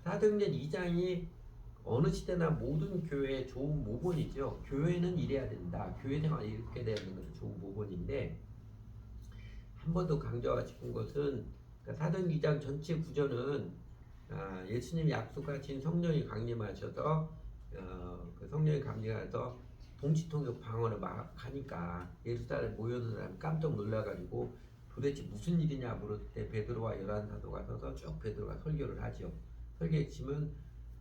사도행전 2장이 어느 시대나 모든 교회의 좋은 모본이죠. 교회는 이래야 된다. 교회 생활이 이렇게 되는 것은 좋은 모본인데, 한 번 더 강조하고 싶은 것은 사도행전 2장 전체 구조는 예수님이 약속하신 성령이 강림하셔서 그 성령이 강림하셔서 동시통역 방언을 막 하니까 예루살렘 모여든 사람 깜짝 놀라가지고 도대체 무슨 일이냐 물을 때 베드로와 11사도가 서서 쭉 베드로가 설교를 하죠. 설교에 치면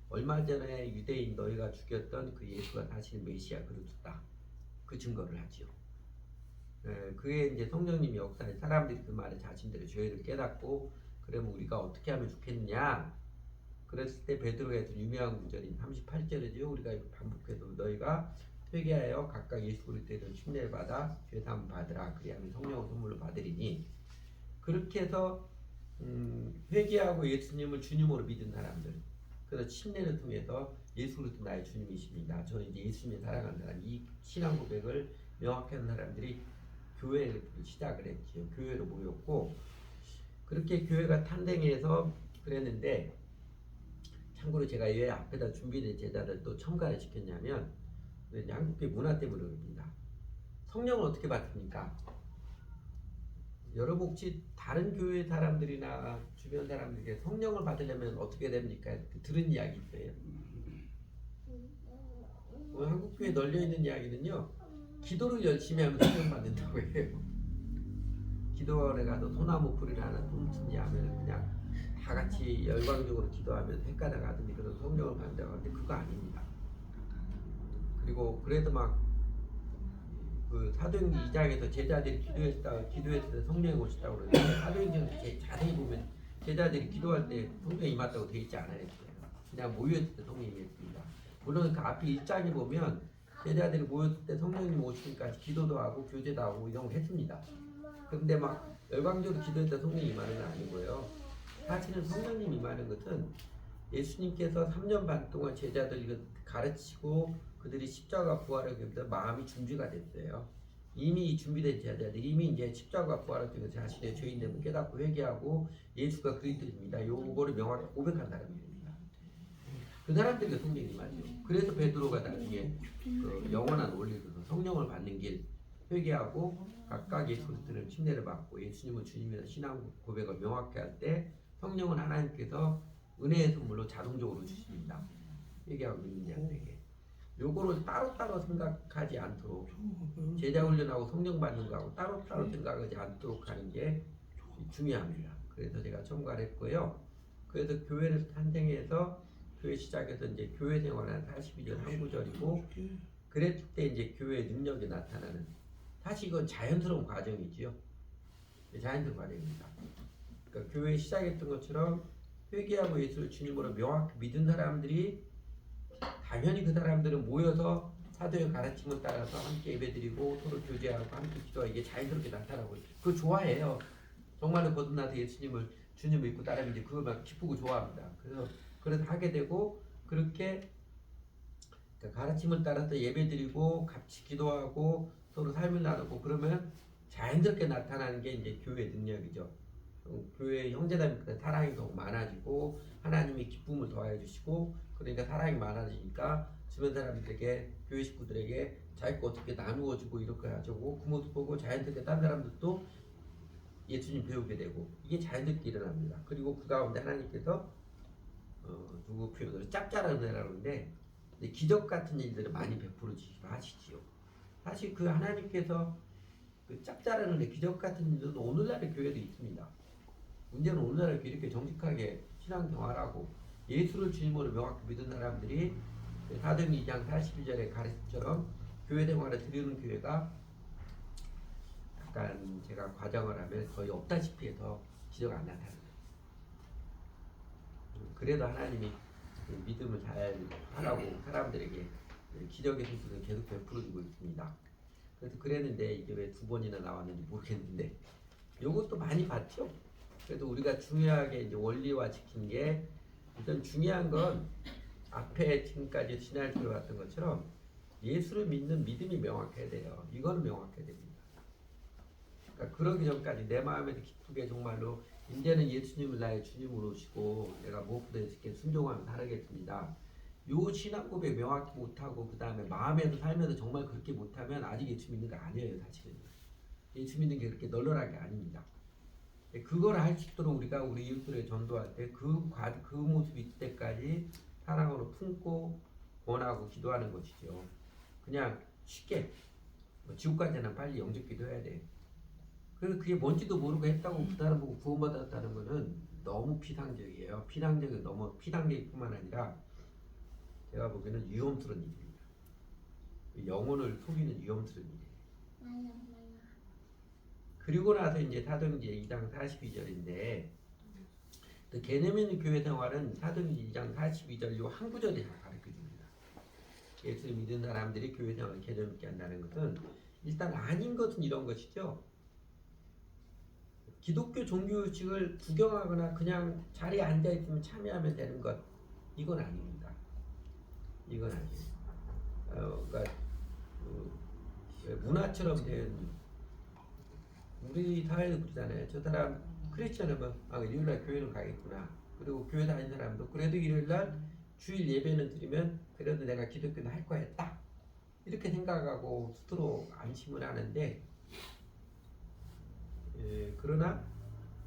얼마 전에 유대인 너희가 죽였던 그 예수가 다시 메시아 그리스도다, 그 증거를 하죠. 그게 이제 성령님이 역사에 사람들이 그 말에 자신들의 죄를 깨닫고, 그러면 우리가 어떻게 하면 좋겠느냐, 그랬을 때 베드로가 했던 유명한 구절인 38절이죠. 우리가 반복해도 너희가 회개하여 각각 예수 그리스도의 침례를 받아 죄사함 받으라, 그리하면 성령을 선물로 받으리니, 그렇게 해서 회개하고 예수님을 주님으로 믿은 사람들, 그래서 침례를 통해서 예수 그리스도 나의 주님이십니다, 저는 이제 예수님을 사랑하는 사람, 이 신앙 고백을 명확히 하는 사람들이 교회를 시작을 했죠. 교회로 모였고, 그렇게 교회가 탄생해서 그랬는데, 참고로 제가 왜 앞에다 준비된 제자들 또 첨가를 시켰냐면, 한국교회 문화 때문에 그럽니다. 성령을 어떻게 받습니까? 여러분 혹시 다른 교회 사람들이나 주변 사람들에게 성령을 받으려면 어떻게 됩니까? 들은 이야기 있어요. 한국교회에 널려있는 이야기는요, 기도를 열심히 하면 성령 받는다고 해요. 기도원에 가도 소나무 풀이나 하나 뿜든지 하면 그냥 다 같이 열광적으로 기도하면 헷가다 가든지 그런 성령을 받는다고 하는데 그거 아닙니다. 그리고 그래도 막 그 사도행전 2장에서 제자들이 기도했을 때 성령이 오셨다고 그러는데 사도행전 자세히 보면 제자들이 기도할 때 성령이 임했다고 되어 있지 않아요. 그냥 모였을 때 성령이 임했습니다. 물론 그 앞에 1장에 보면 제자들이 모였을 때 성령님 오시니까 기도도 하고 교제도 하고 이런 거 했습니다. 그런데 막 열광적으로 기도할 때 성령이 임하는 건 아니고요. 사실은 성령님 임하는 것은 예수님께서 3년 반 동안 제자들을 가르치고 그들이 십자가 부활하기 위해서 마음이 준비가 됐어요. 이미 준비된 제자들이 이미 이제 십자가 부활을 통해서 자신의 죄인됨을 깨닫고 회개하고 예수가 그리스도입니다. 요거를 명확히 고백한 사람입니다. 그 사람들이 성령이 임하죠. 그래서 베드로가 나중에 그 영원한 원리로서 성령을 받는 길 회개하고 각각 예수 그리스도를 침례를 받고 예수님은 주님이라는 신앙 고백을 명확히 할 때 성령은 하나님께서 은혜의 선물로 자동적으로 주십니다. 회개하고 믿는 자들에게. 요거를 따로따로 생각하지 않도록 제자 훈련하고 성령 받는 거하고 따로따로 생각하지 않도록 하는 게 중요합니다. 그래서 제가 첨가했고요. 그래서 교회를 탄생해서 교회 시작해서 이제 교회 생활한 42절 한 구절이고 그랬을 때 이제 교회의 능력이 나타나는 사실 이건 자연스러운 과정이지요. 자연스러운 과정입니다. 그러니까 교회 시작했던 것처럼 회개하고 예수를 주님으로 명확히 믿은 사람들이 당연히 그 사람들은 모여서 사도의 가르침을 따라서 함께 예배드리고 서로 교제하고 함께 기도하고 이게 자연스럽게 나타나고 그거 좋아해요. 정말로 거듭나서 예수님을 주님을 믿고 따르면 이제 그걸 막 기쁘고 좋아합니다. 그래서 하게 되고 그렇게 가르침을 따라서 예배드리고 같이 기도하고 서로 삶을 나누고 그러면 자연스럽게 나타나는 게 이제 교회의 능력이죠. 교회 형제자매들 사랑이 더 많아지고 하나님이 기쁨을 더하여 주시고 그러니까 사랑이 많아지니까 주변 사람들에게 교회 식구들에게 자기 거 어떻게 나누어 주고 이렇게 하고 그 모습 보고 자연스럽게 다른 사람들도 예수님 배우게 되고 이게 자연스럽게 일어납니다. 그리고 그 가운데 하나님께서 누구 표현으로 짭짤한 은혜라고 하는데 기적 같은 일들을 많이 베풀어 주시기도 하시지요. 사실 그 하나님께서 그 짭짤한 은혜 기적 같은 일들은 오늘날의 교회도 있습니다. 문제는 오늘날 이렇게 정직하게 신앙생활하고 예수를 주님으로 명확히 믿은 사람들이 사도행전 2장 42절의 가르침처럼 교회 생활을 드리는 교회가 약간 제가 과장을 하면 거의 없다시피 해서 기적 안 나타나는 거예요. 그래도 하나님이 믿음을 잘 하라고 사람들에게 기적의 소식을 계속 베풀어주고 있습니다. 그래서 그랬는데 이게 왜 2번이나 나왔는지 모르겠는데 이것도 많이 봤죠. 그래도 우리가 중요하게 이제 원리화 지킨 게 일단 중요한 건 앞에 지금까지 지난주에 봤던 것처럼 예수를 믿는 믿음이 명확해야 돼요. 이거는 명확해야 됩니다. 그러니까 그러기 전까지 내 마음에서 기쁘게 정말로 이제는 예수님을 나의 주님으로 오시고 내가 무엇보다 예수께 순종하며 살아겠습니다. 요 신앙 고백 명확히 못하고 그 다음에 마음에서 살면서 정말 그렇게 못하면 아직 예수 믿는 거 아니에요. 사실은 예수 믿는 게 그렇게 널널한 게 아닙니다. 그걸 할 수 있도록 우리가 우리 이웃들에게 전도할 때 그 모습이 있을 때까지 사랑으로 품고 원하고 기도하는 것이죠. 그냥 쉽게 지옥까지는 빨리 영접 기도해야 돼. 그래서 그게 뭔지도 모르고 했다고 그 사람 보고 구원받았다는 거는 너무 피상적이에요. 너무 피상적일 뿐만 아니라 제가 보기에는 위험스러운 일입니다. 영혼을 속이는 위험스러운 일이에요. 그리고 나서 이제 사도행전 2장 42절인데 개념 있는 교회 생활은 사도행전 2장 42절 요 한 구절이 다 가르쳐줍니다. 예수를 믿은 사람들이 교회 생활을 개념 있게 한다는 것은 일단 아닌 것은 이런 것이죠. 기독교 종교의식을 구경하거나 그냥 자리에 앉아있으면 참여하면 되는 것 이건 아닙니다. 이건 아니에요. 그러니까 문화처럼 된 우리 사회도 그러잖아요. 저 사람 크리스천이면 일요일날 교회는 가겠구나. 그리고 교회 다니는 사람도 그래도 일요일날 주일 예배는 드리면 그래도 내가 기독교는 할 거야 딱 이렇게 생각하고 스스로 안심을 하는데 그러나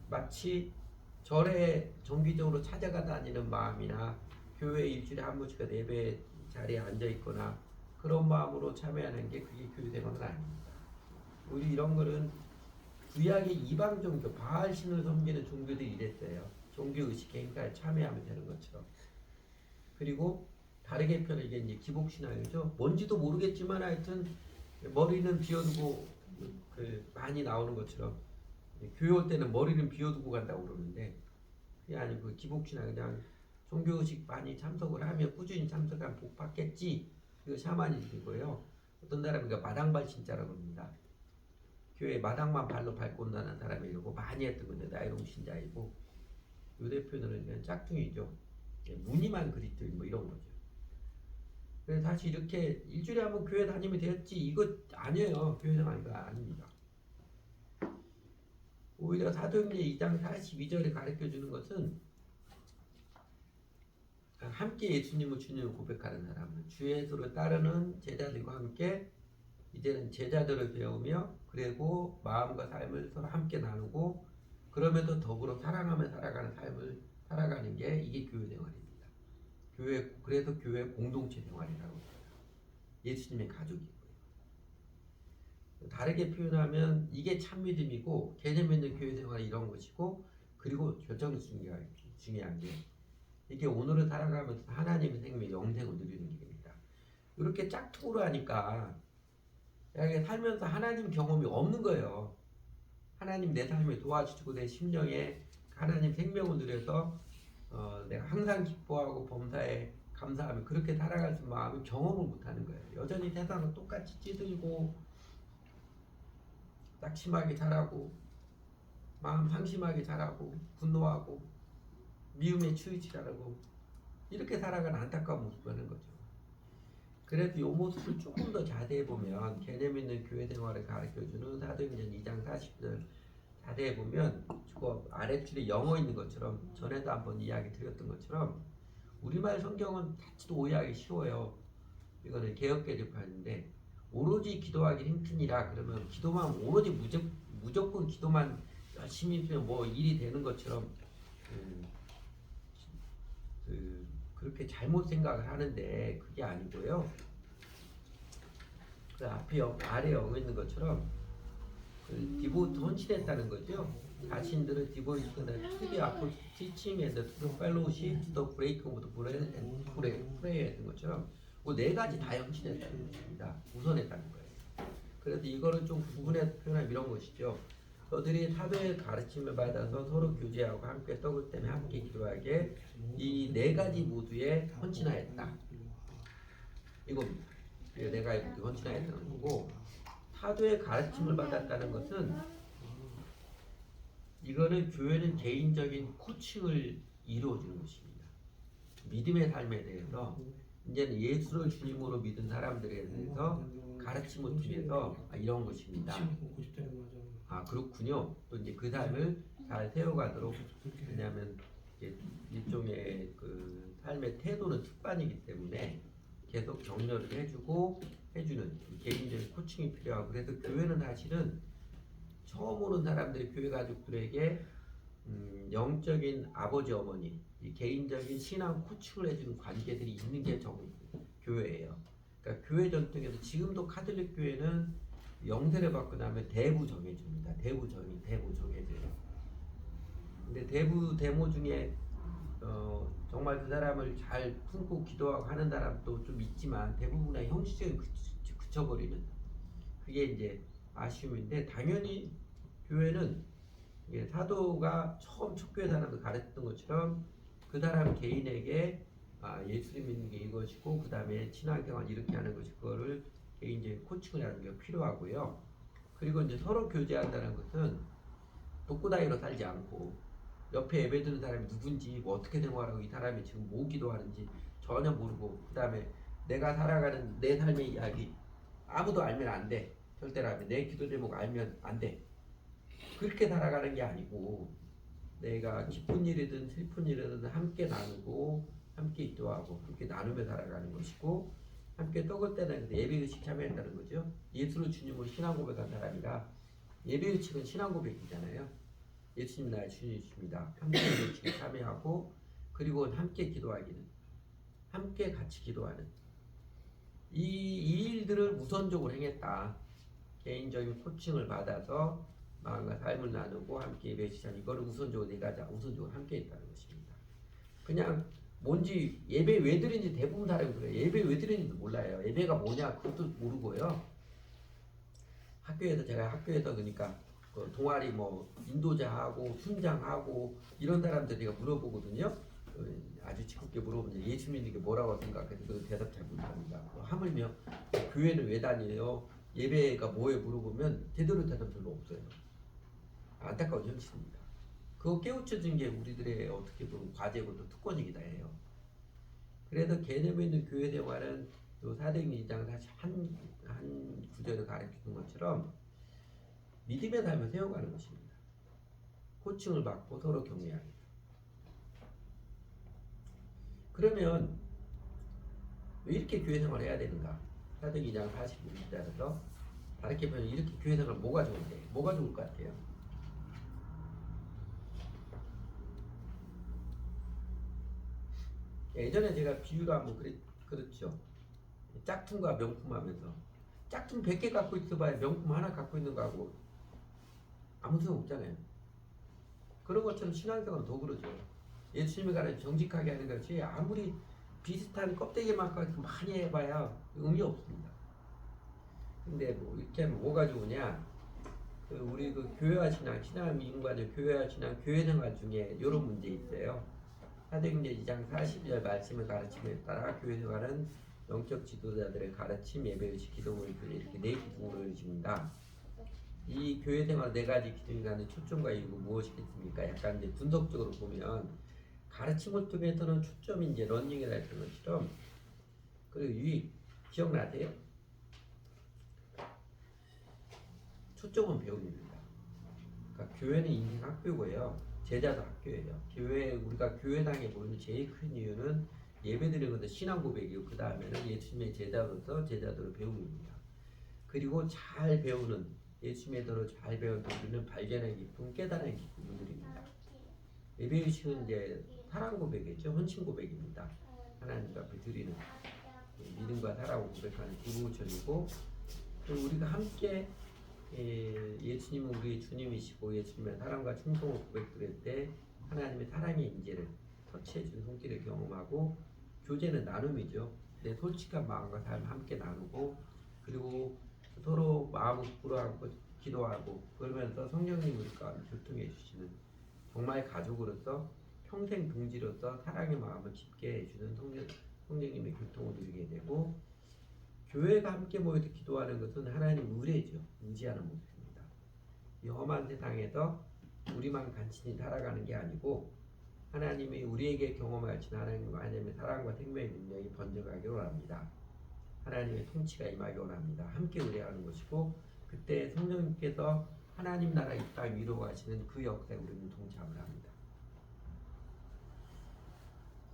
마치 절에 정기적으로 찾아가 다니는 마음이나 교회 일주일에 한 번씩 예배 자리에 앉아 있거나 그런 마음으로 참여하는 게 그게 교회 생활은 아닙니다. 우리 이런 거는 구약의 이방 종교, 바알 신을 섬기는 종교들이 이랬어요. 종교 의식 행사에 참여하면 되는 것처럼. 그리고 다르게 표현하게 이제 기복 신앙이죠. 뭔지도 모르겠지만 하여튼 머리는 비워두고 많이 나오는 것처럼 교회 올 때는 머리는 비워두고 간다고 그러는데 그게 아니고 기복 신앙 그냥 종교 의식 많이 참석을 하면 꾸준히 참석하면 복 받겠지. 이거 샤머니즘이고요. 어떤 사람이 마당발 신자라고 합니다. 교회 마당만 발로 밟고 온다는 사람이 이러고 많이 했던 건데 나이롱 신자이고 요 대표는 그냥 짝퉁이죠. 무늬만 그리스도인 뭐 이런 거죠. 그래서 다시 이렇게 일주일에 한번 교회 다니면 되었지 이거 아니에요. 교회 생활가 아닙니다. 오히려 사도행전 2장 42절에 가르쳐 주는 것은 함께 예수님을 주님을 고백하는 사람은 주 예수를 따르는 제자들과 함께 이제는 제자들을 배우며 그리고 마음과 삶을 서로 함께 나누고 그러면서 더불어 사랑하며 살아가는 삶을 살아가는 게 이게 교회 생활입니다. 그래서 교회 공동체 생활이라고 해요. 예수님의 가족이고요. 다르게 표현하면 이게 참 믿음이고 개념 있는 교회 생활이 이런 것이고 그리고 결정이 중요한 게 이게 오늘을 살아가면서 하나님의 생명 영생을 누리는 길입니다. 이렇게 짝퉁으로 하니까 살면서 하나님 경험이 없는 거예요. 하나님 내 삶에 도와주시고 내 심령에 하나님 생명을 누려서 내가 항상 기뻐하고 범사에 감사하며 그렇게 살아갈 수 있는 마음을 경험을 못하는 거예요. 여전히 세상은 똑같이 찌들고 낙심하게 자라고 마음 상심하게 자라고 분노하고 미움에 치우치라고 이렇게 살아가는 안타까운 모습을 하는 거죠. 그래서 이 모습을 조금 더 자세히 보면 개념 있는 교회 생활을 가르쳐주는 사도행전 2장 40절 자세히 보면 그 아랫줄에 영어 있는 것처럼 전에도 한번 이야기 드렸던 것처럼 우리말 성경은 자칫 오해하기 쉬워요. 이거는 개역개정판인데 오로지 기도하기 힘드니라 그러면 기도만 오로지 무조건 기도만 열심히 하면 뭐 일이 되는 것처럼 그렇게 잘못 생각을 하는데 그게 아니고요. 그 앞에 아래 영어 있는 것처럼 디보트 헌신했다는 거죠. 자신들은 디보이스나 투비 아포 티칭에서 투 펠로우십 더 브레이크 오브 프레이했던 것처럼 그 네 가지 다 헌신했다는 것입니다. 우선했다는 거예요. 그래서 이거를 좀 구분해서 표현하면 이런 것이죠. 너들이 사도의 가르침을 받아서 서로 교제하고 함께 떡을 떼며 함께 기도하게 이 네 가지 모두에 헌신하였다. 이겁니다. 내가 헌신하였다는 거고 사도의 가르침을 받았다는 것은 이거는 교회는 개인적인 코칭을 이루어주는 것입니다. 믿음의 삶에 대해서 이제는 예수를 주님으로 믿은 사람들에 대해서 가르침을 통해서 이런 것입니다. 그렇군요. 또 이제 그 삶을 잘 세워가도록 왜냐하면 일종의 그 삶의 태도는 습관이기 때문에 계속 격려를 해주는 개인적인 코칭이 필요하고 그래서 교회는 사실은 처음 오는 사람들이 교회 가족들에게 영적인 아버지 어머니 개인적인 신앙 코칭을 해주는 관계들이 있는 게 교회예요. 그러니까 교회 전통에서 지금도 카톨릭 교회는 영세를 받고 나면 대부 정해줍니다. 대부 정해져요. 근데 대모 중에 정말 그 사람을 잘 품고 기도하고 하는 사람도 좀 있지만 대부분의 형식적인 그쳐버리는 그게 이제 아쉬움인데 당연히 교회는 사도가 처음 첫 교회 사람을 가르쳤던 것처럼 그 사람 개인에게 예수를 믿는 게 이것이고 그 다음에 신앙생활 이렇게 하는 것이 그거를 개인적인 코칭을 하는 게 필요하고요. 그리고 이제 서로 교제한다는 것은 독고다이로 살지 않고 옆에 예배드는 사람이 누군지 뭐 어떻게 생활하고 이 사람이 지금 뭐 기도하는지 전혀 모르고 그 다음에 내가 살아가는 내 삶의 이야기 아무도 알면 안 돼. 절대로 하면 내 기도 제목 알면 안 돼. 그렇게 살아가는 게 아니고 내가 기쁜 일이든 슬픈 일이든 함께 나누고 함께 기도하고 함께 나누며 살아가는 것이고 함께 떡을 떼는 예배의식 참여한다는 거죠. 예수를 주님으로 신앙 고백한 사람이라 예배의식은 신앙 고백이잖아요. 예수님 나의 주님이십니다. 함께 예배의식에 참여하고 그리고 함께 기도하기는 함께 같이 기도하는 이 일들을 우선적으로 행했다. 개인적인 코칭을 받아서 마음과 삶을 나누고 함께 예배 시간 이거를 우선적으로 네 가지 우선적으로 함께 했다는 것입니다. 그냥 뭔지 예배 왜 드리는지 대부분 사람이 그래요. 예배 왜 드리는지도 몰라요. 예배가 뭐냐 그것도 모르고요. 학교에서 그러니까 그 동아리 뭐 인도자하고 순장하고 이런 사람들 가 물어보거든요. 아주 짓궂게 물어보면 예수 믿는 게 뭐라고 생각해서 그 대답 잘 못합니다. 하물며 교회는 왜 다니요? 예배가 뭐에 물어보면 제대로 대답 별로 없어요. 안타까운 현실입니다. 그거 깨우쳐진 게 우리들의 어떻게 보면 과제고 또 특권이기도 해요. 그래서 개념 있는 교회 생활은 요 사도행전 2장 다시 한 구절을 가르치는 것처럼 믿음의 삶을 세워가는 것입니다. 코칭을 받고 서로 격려합니다. 그러면 왜 이렇게 교회 생활을 해야 되는가? 사도행전 2장 46절에서 다르게 보면 이렇게 교회 생활 뭐가 좋은데? 뭐가 좋을 것 같아요? 예전에 제가 비유를 한번 그렇죠. 짝퉁과 명품 하면서 짝퉁 100개 갖고 있어봐야 명품 하나 갖고 있는 거하고 아무 소용 없잖아요. 그런 것처럼 신앙생활은 더 그러죠. 예수님이 가르쳐 정직하게 하는 것이 아무리 비슷한 껍데기만큼 많이 해봐야 의미 없습니다. 근데 뭐 이렇게 하면 뭐가 좋으냐? 우리 그 교회와 신앙 인간의 교회와 신앙 교회 생활 중에 이런 문제 있어요. 사도행전 2장 40절 말씀을 가르침에 따라 교회 생활은 영적 지도자들의 가르침, 예배의식, 기도를 이렇게 네 기둥으로 이루어집니다. 이 교회 생활 네 가지 기둥이 가는 초점과 이유가 무엇이겠습니까? 약간 이제 분석적으로 보면 가르침을 통해서는 초점이 이제 런닝이라 했던 것처럼 그리고 유익 기억나세요? 초점은 배움입니다. 그러니까 교회는 인생 학교고요. 제자도 학교예요. 우리가 교회당에 모이는 제일 큰 이유는 예배드리는 것도 신앙 고백이고 그 다음에는 예수님의 제자로서 제자들을 배움입니다. 그리고 잘 배우는 예수님의 도를 잘 배운 우리는 발견의 기쁨, 깨달음의 기쁨을 누립니다. 예배의식은 이제 사랑 고백이죠. 헌신 고백입니다. 하나님 앞에 드리는 믿음과 사랑을 고백하는 기부천이고 우리가 함께 예수님은 우리의 주님이시고 예수님의 사랑과 충성을 고백드릴 때 하나님의 사랑의 임재를 터치해준 손길을 경험하고 교제는 나눔이죠. 내 솔직한 마음과 삶을 함께 나누고 그리고 서로 마음을 불어하고 기도하고 그러면서 성령님 우리가 교통해 주시는 정말 가족으로서 평생 동지로서 사랑의 마음을 깊게 해주는 성령님의 교통을 누리게 되고 교회가 함께 모여서 기도하는 것은 하나님 의뢰죠. 의지하는 모습입니다. 이 험한 세상에서 우리만 간신히 살아가는 게 아니고 하나님이 우리에게 경험할 수 하나님의 사랑과 생명의 능력이 번져가기를 원합니다. 하나님의 통치가 임하기 원합니다. 함께 의뢰하는 것이고 그때 성령님께서 하나님 나라 이 땅 위로 가시는 그 역사에 우리는 동참을 합니다.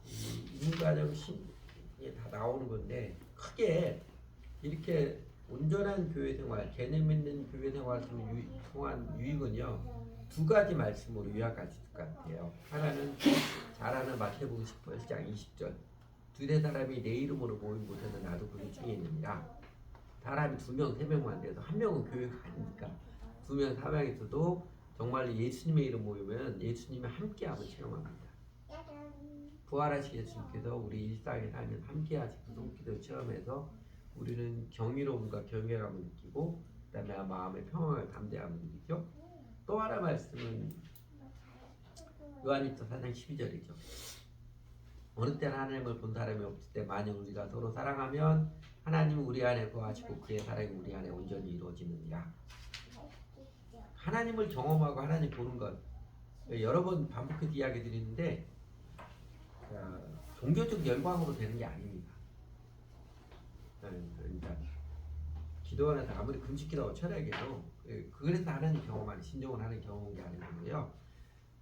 이 인과적 신이 다 나오는 건데 크게 이렇게 온전한 교회 생활, 개념 있는 교회 생활을 통한 유익은요 두 가지 말씀으로 요약할 수 있을 것 같아요. 하나는 잘 아는 마태복음 18장 20절 두세 사람이 내 이름으로 모인 곳에서 나도 그 중에 있느니라. 사람이 2명, 3명만 돼도 한 명은 교회가 아니니까 2명, 4명이 있어도 정말 예수님의 이름 모이면 예수님의 함께함을 체험합니다. 부활하신 예수님께서 우리 일상에 살면 함께하신 그 손길을 체험해서 우리는 경이로움과 경외감을 느끼고 그 다음에 마음의 평안을 담대함을 느끼죠. 또 하나 말씀은 요한일서 4장 12절이죠. 어느 때는 하나님을 본 사람이 없을 때 만약 우리가 서로 사랑하면 하나님은 우리 안에 거하시고 그의 사랑이 우리 안에 온전히 이루어지느니라. 하나님을 경험하고 하나님 보는 것 여러 번 반복해서 이야기 드리는데 종교적 열광으로 되는 게 아닙니다. 그러니까 기도하면서 아무리 금식기도하고 철학해도 그래서 하나님 경험하는 신종을 하는 경험인 게 아니고요.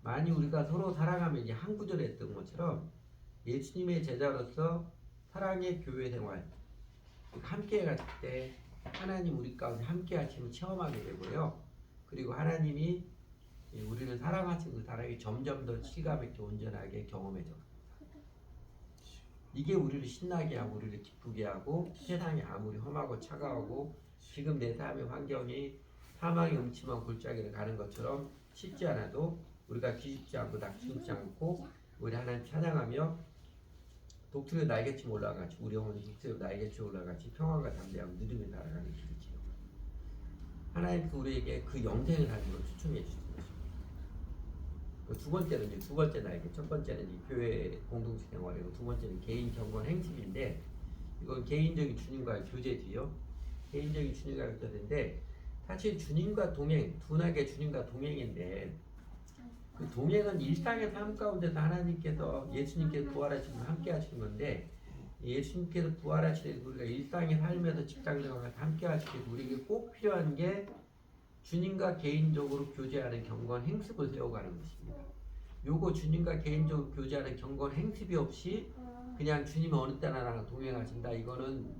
만약 우리가 서로 사랑하면 이제 한 구절에 했던 것처럼 예수님의 제자로서 사랑의 교회 생활 함께 갈 때 하나님 우리 가운데 함께 하심을 체험하게 되고요. 그리고 하나님이 우리를 사랑하신 그 사랑이 점점 더 실감 있게 온전하게 경험해져 갑니다. 이게 우리를 신나게 하고 우리를 기쁘게 하고 세상이 아무리 험하고 차가우고 지금 내 삶의 환경이 사망의 음침한 골짜기를 가는 것처럼 쉽지 않아도 우리가 기죽지 않고 낙심치 않고 우리 하나님 찬양하며 독수리 날개치 올라가지 우리 영혼이 독수리 날개치 올라가지 평화가 담대하고 누림에 날아가는 길이지요. 하나님께서 우리에게 그 영생을 사는 걸 추천해 주신 것입니다. 두 번째는 이제 두 번째 날개, 첫 번째는 이 교회 공동체 생활이고 두 번째는 개인 경건 행실인데 이건 개인적인 주님과의 교제지요. 개인적인 주님과의 교제인데 사실 주님과 동행, 두 날개 주님과 동행인데 그 동행은 일상의 삶 가운데서 하나님께서 예수님께서 부활하시면 함께 하시는 건데 예수님께서 부활하시는 우리가 일상의 삶에서 직장생활에서 함께 하시기 위해 우리에게 꼭 필요한 게 주님과 개인적으로 교제하는 경건 행습을 세워가는 것입니다. 요거 주님과 개인적으로 교제하는 경건 행습이 없이 그냥 주님 어느 때나 나랑 동행하신다 이거는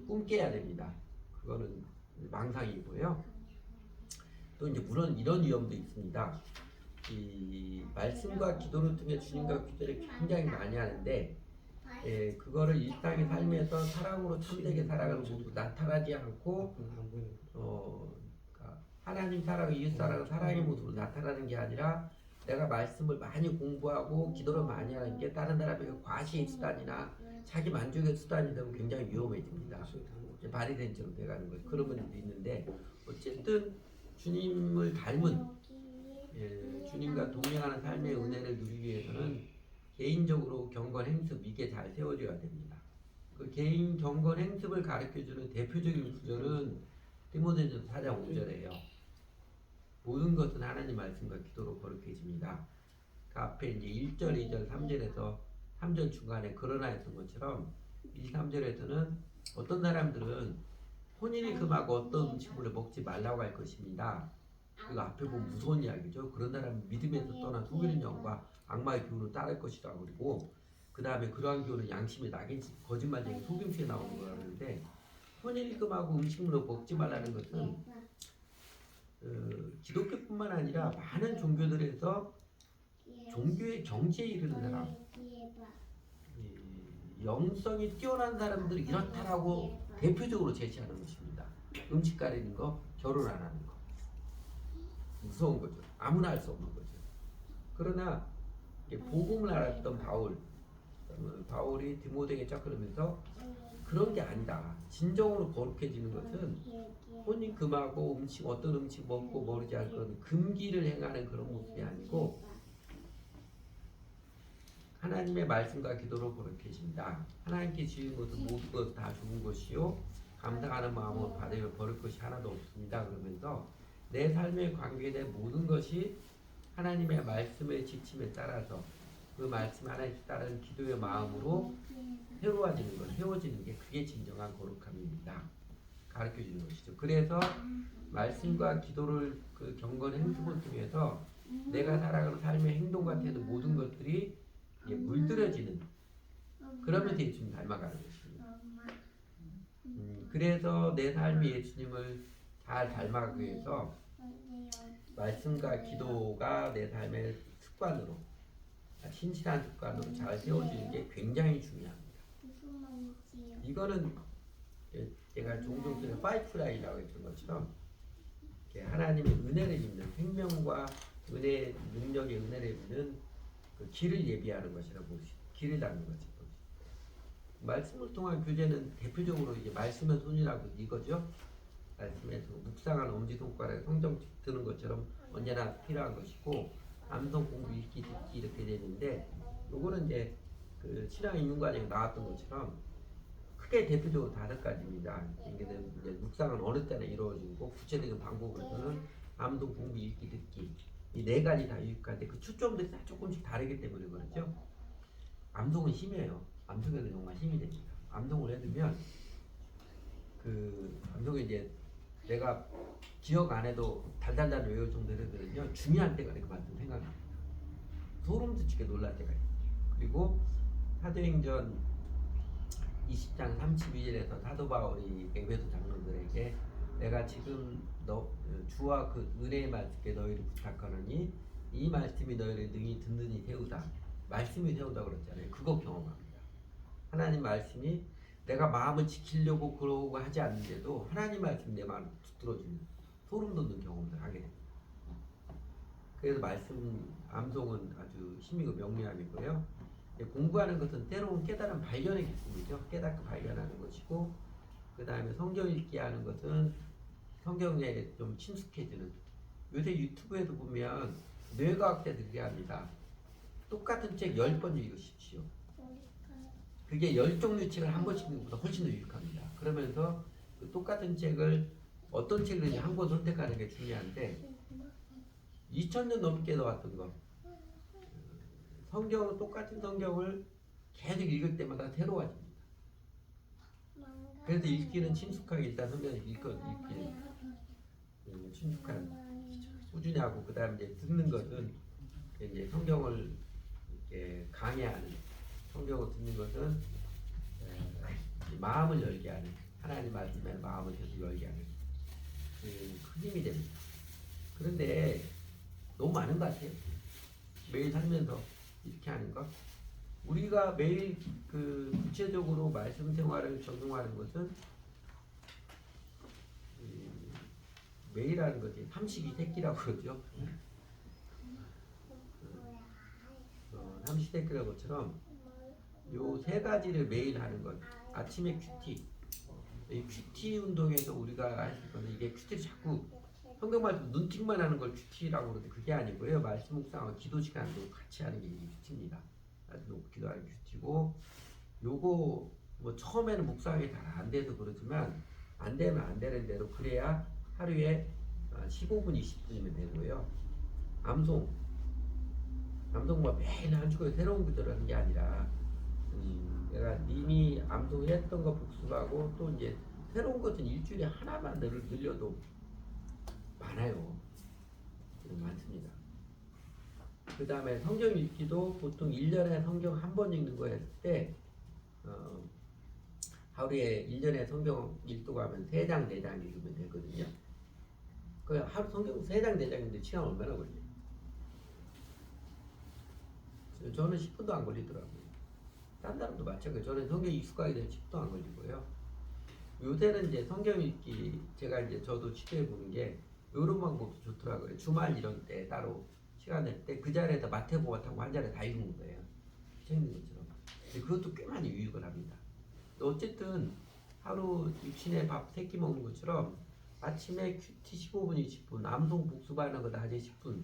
꿈 깨야 됩니다. 그거는 망상이고요. 또 이제 물론 이런 위험도 있습니다. 이 말씀과 기도를 통해 주님과 교제를 굉장히 많이 하는데 그거를 일상의 삶에서 사랑으로 참되게 살아가는 모습 나타나지 않고 그러니까 하나님 사랑, 이웃 사랑, 사랑의 모습으로 나타나는 게 아니라 내가 말씀을 많이 공부하고 기도를 많이 하는 게 다른 사람에게 과시의 수단이나 자기 만족의 수단이 되면 굉장히 위험해집니다. 바리새인처럼 돼가는 거예요. 그런 분들도 있는데 어쨌든 주님을 닮은 주님과 동행하는 삶의 은혜를 누리기 위해서는 개인적으로 경건 행습 이게 잘 세워져야 됩니다. 그 개인 경건 행습을 가르쳐주는 대표적인 구절은 디모데전서 4장 5절이에요. 모든 것은 하나님 말씀과 기도로 거룩해집니다. 그 앞에 이제 1절, 2절, 3절에서 3절 중간에 그러나 했던 것처럼 2, 3절에서는 어떤 사람들은 혼인이 금하고 어떤 음식물을 먹지 말라고 할 것입니다. 그 앞에 보면 무서운 이야기죠. 그런 사람은 믿음에서 떠난 속이는 영과 악마의 교훈을 따를 것이다. 그리고 그 다음에 그러한 교훈은 양심의 낙인치 거짓말쟁이 속임수에 나오는 거라는데 혼인이 금하고 음식물을 먹지 말라는 것은 기독교뿐만 아니라 많은 종교들에서 종교의 경지에 이르는 사람 영성이 뛰어난 사람들이 이렇다라고 대표적으로 제시하는 것입니다. 음식 가리는 거, 결혼 안 하는 거. 무서운 거죠. 아무나 할 수 없는 거죠. 그러나 복음을 알았던 바울이 디모데에게 쫙 그러면서 그런 게 아니다. 진정으로 거룩해지는 것은 혼인 금하고 어떤 음식 먹고 모르지 않을 그런 금기를 행하는 그런 모습이 아니고 하나님의 말씀과 기도로 거룩해진다. 하나님께 주신 것은 모든 것 다 좋은 것이요 감사하는 마음으로 받으며 버릴 것이 하나도 없습니다. 그러면서 내 삶의 관계된 모든 것이 하나님의 말씀의 지침에 따라서 그 말씀 하나님께 따르는 기도의 마음으로 세워지는 게 그게 진정한 거룩함입니다. 가르쳐 주는 것이죠. 그래서 말씀과 기도를 그 경건 행동을 통해서 내가 살아가는 삶의 행동과 태도 모든 것들이 물들여지는 그러면서 예수님 닮아가는 것입니다. 그래서 내 삶이 예수님을 잘 닮아가기 위해서 말씀과 기도가 내 삶의 습관으로 신실한 습관으로 잘 세워지는 게 굉장히 중요합니다. 이거는 제가 종종 파이프라인이라고 했던 것처럼 하나님의 은혜를 입는 생명과 은혜 능력의 은혜를 입는 그 길을 예비하는 것이라고 길을 닦는 것이죠. 말씀을 통한 교제는 대표적으로 이제 말씀의 손이라고 이거죠. 말씀에서 묵상한 엄지손가락에 성경 드는 것처럼 언제나 필요한 것이고 암송 공부 읽기 듣기 이렇게 되는데 요거는 이제 그 신앙 입문 과정에 나왔던 것처럼 크게 대표적으로 5가지입니다. 이제 묵상은 어느 때나 이루어지고 구체적인 방법으로서는 암송 공부 읽기 듣기 이 4가지 다 유익한데 그 초점들이 다 조금씩 다르기 때문에 그렇죠. 암송은 힘이에요. 암송에는 정말 힘이 됩니다. 암송을 해두면 그 암송에 이제 내가 기억 안 해도 달달달 외울 정도로 해두면요 중요한 때가 그만큼 생각납니다. 소름 돋치게 놀랄 때가 있어요. 그리고 사도행전 20장 32절에서 사도 바울이 에베소 장로들에게 내가 지금 주와 그 은혜의 말씀께 너희를 부탁하노니 이 말씀이 너희를 능히 든든히 세우다. 말씀이 세운다고 그랬잖아요. 그거 경험합니다. 하나님 말씀이 내가 마음을 지키려고 그러고 하지 않는데도 하나님 말씀이 내 마음을 붙들어주는 소름 돋는 경험을 하게 됩니다. 그래서 말씀 암송은 아주 힘이고 명료함이고요. 공부하는 것은 때로는 깨달은 발견의 기쁨이죠. 깨닫고 발견하는 것이고, 그 다음에 성경 읽기 하는 것은 성경에 좀 친숙해지는. 요새 유튜브에도 보면 뇌과학자들이 그렇게 합니다. 똑같은 책 10번 읽으십시오. 그게 10종류 책을 한 번씩 읽는 것보다 훨씬 더 유익합니다. 그러면서 그 똑같은 책을 어떤 책을 한 권 선택하는 게 중요한데, 2000년 넘게 나왔던 거, 성경은 똑같은 성경을 계속 읽을 때마다 새로워집니다. 그래서 읽기는 친숙하게 일단 성경을 읽기는 친숙한 꾸준히 하고, 그 다음에 이제 듣는 것은 이제 성경을 이렇게 강해하는, 성경을 듣는 것은 마음을 열게 하는, 하나님 말씀에 마음을 계속 열게 하는 큰 힘이 됩니다. 그런데 너무 많은 것 같아요. 매일 살면서 이렇게 하는 것. 우리가 매일 그 구체적으로 말씀 생활을 적용하는 것은 매일 하는 것이 삼시세끼라고 그러죠. 삼시세끼라는 것처럼 요 세 가지를 매일 하는 것. 아침에 큐티. 이 큐티 운동에서 우리가 할 수 있거든요. 이게 큐티를 자꾸 성경 말씀 눈팅만 하는 걸 큐티라고 그러는데 그게 아니고요. 말씀 묵상하고 기도 시간도 같이 하는 게 큐티입니다. 말씀 기도하는 큐티고, 요거 뭐 처음에는 묵상이 잘 안 돼서 그러지만 안 되면 안 되는 대로 그래야 하루에 15분, 20분이면 되고요. 암송 뭐 매일 한 주에 새로운 구절을 하는 게 아니라 내가 이미 암송했던 거 복습하고 또 이제 새로운 것은 일주일에 하나만 늘려도 많아요. 많습니다. 그 다음에 성경 읽기도 보통 1년에 성경 한 번 읽는 거 했을 때 하루에 1년에 성경 읽고 하면 3장, 4장 읽으면 되거든요. 그 하루 성경 3장, 4장인데 시간 얼마나 걸려요? 저는 10분도 안 걸리더라고요. 딴 사람도 마찬가지예요. 저는 성경 익숙하게 되면 10분도 안 걸리고요. 요새는 이제 성경 읽기 제가 이제 저도 시도해 보는 게 이런 방법도 좋더라고요. 주말 이런 때 따로 시간 낼 때 그 자리에다 마태복음 같은 거 한 자리에 다 읽는 거예요. 책 읽는 것처럼. 근데 그것도 꽤 많이 유익을 합니다. 어쨌든 하루 육신에 밥 3끼 먹는 것처럼 아침에 큐티 15분, 20분, 암송 복습하는 거 낮에 10분,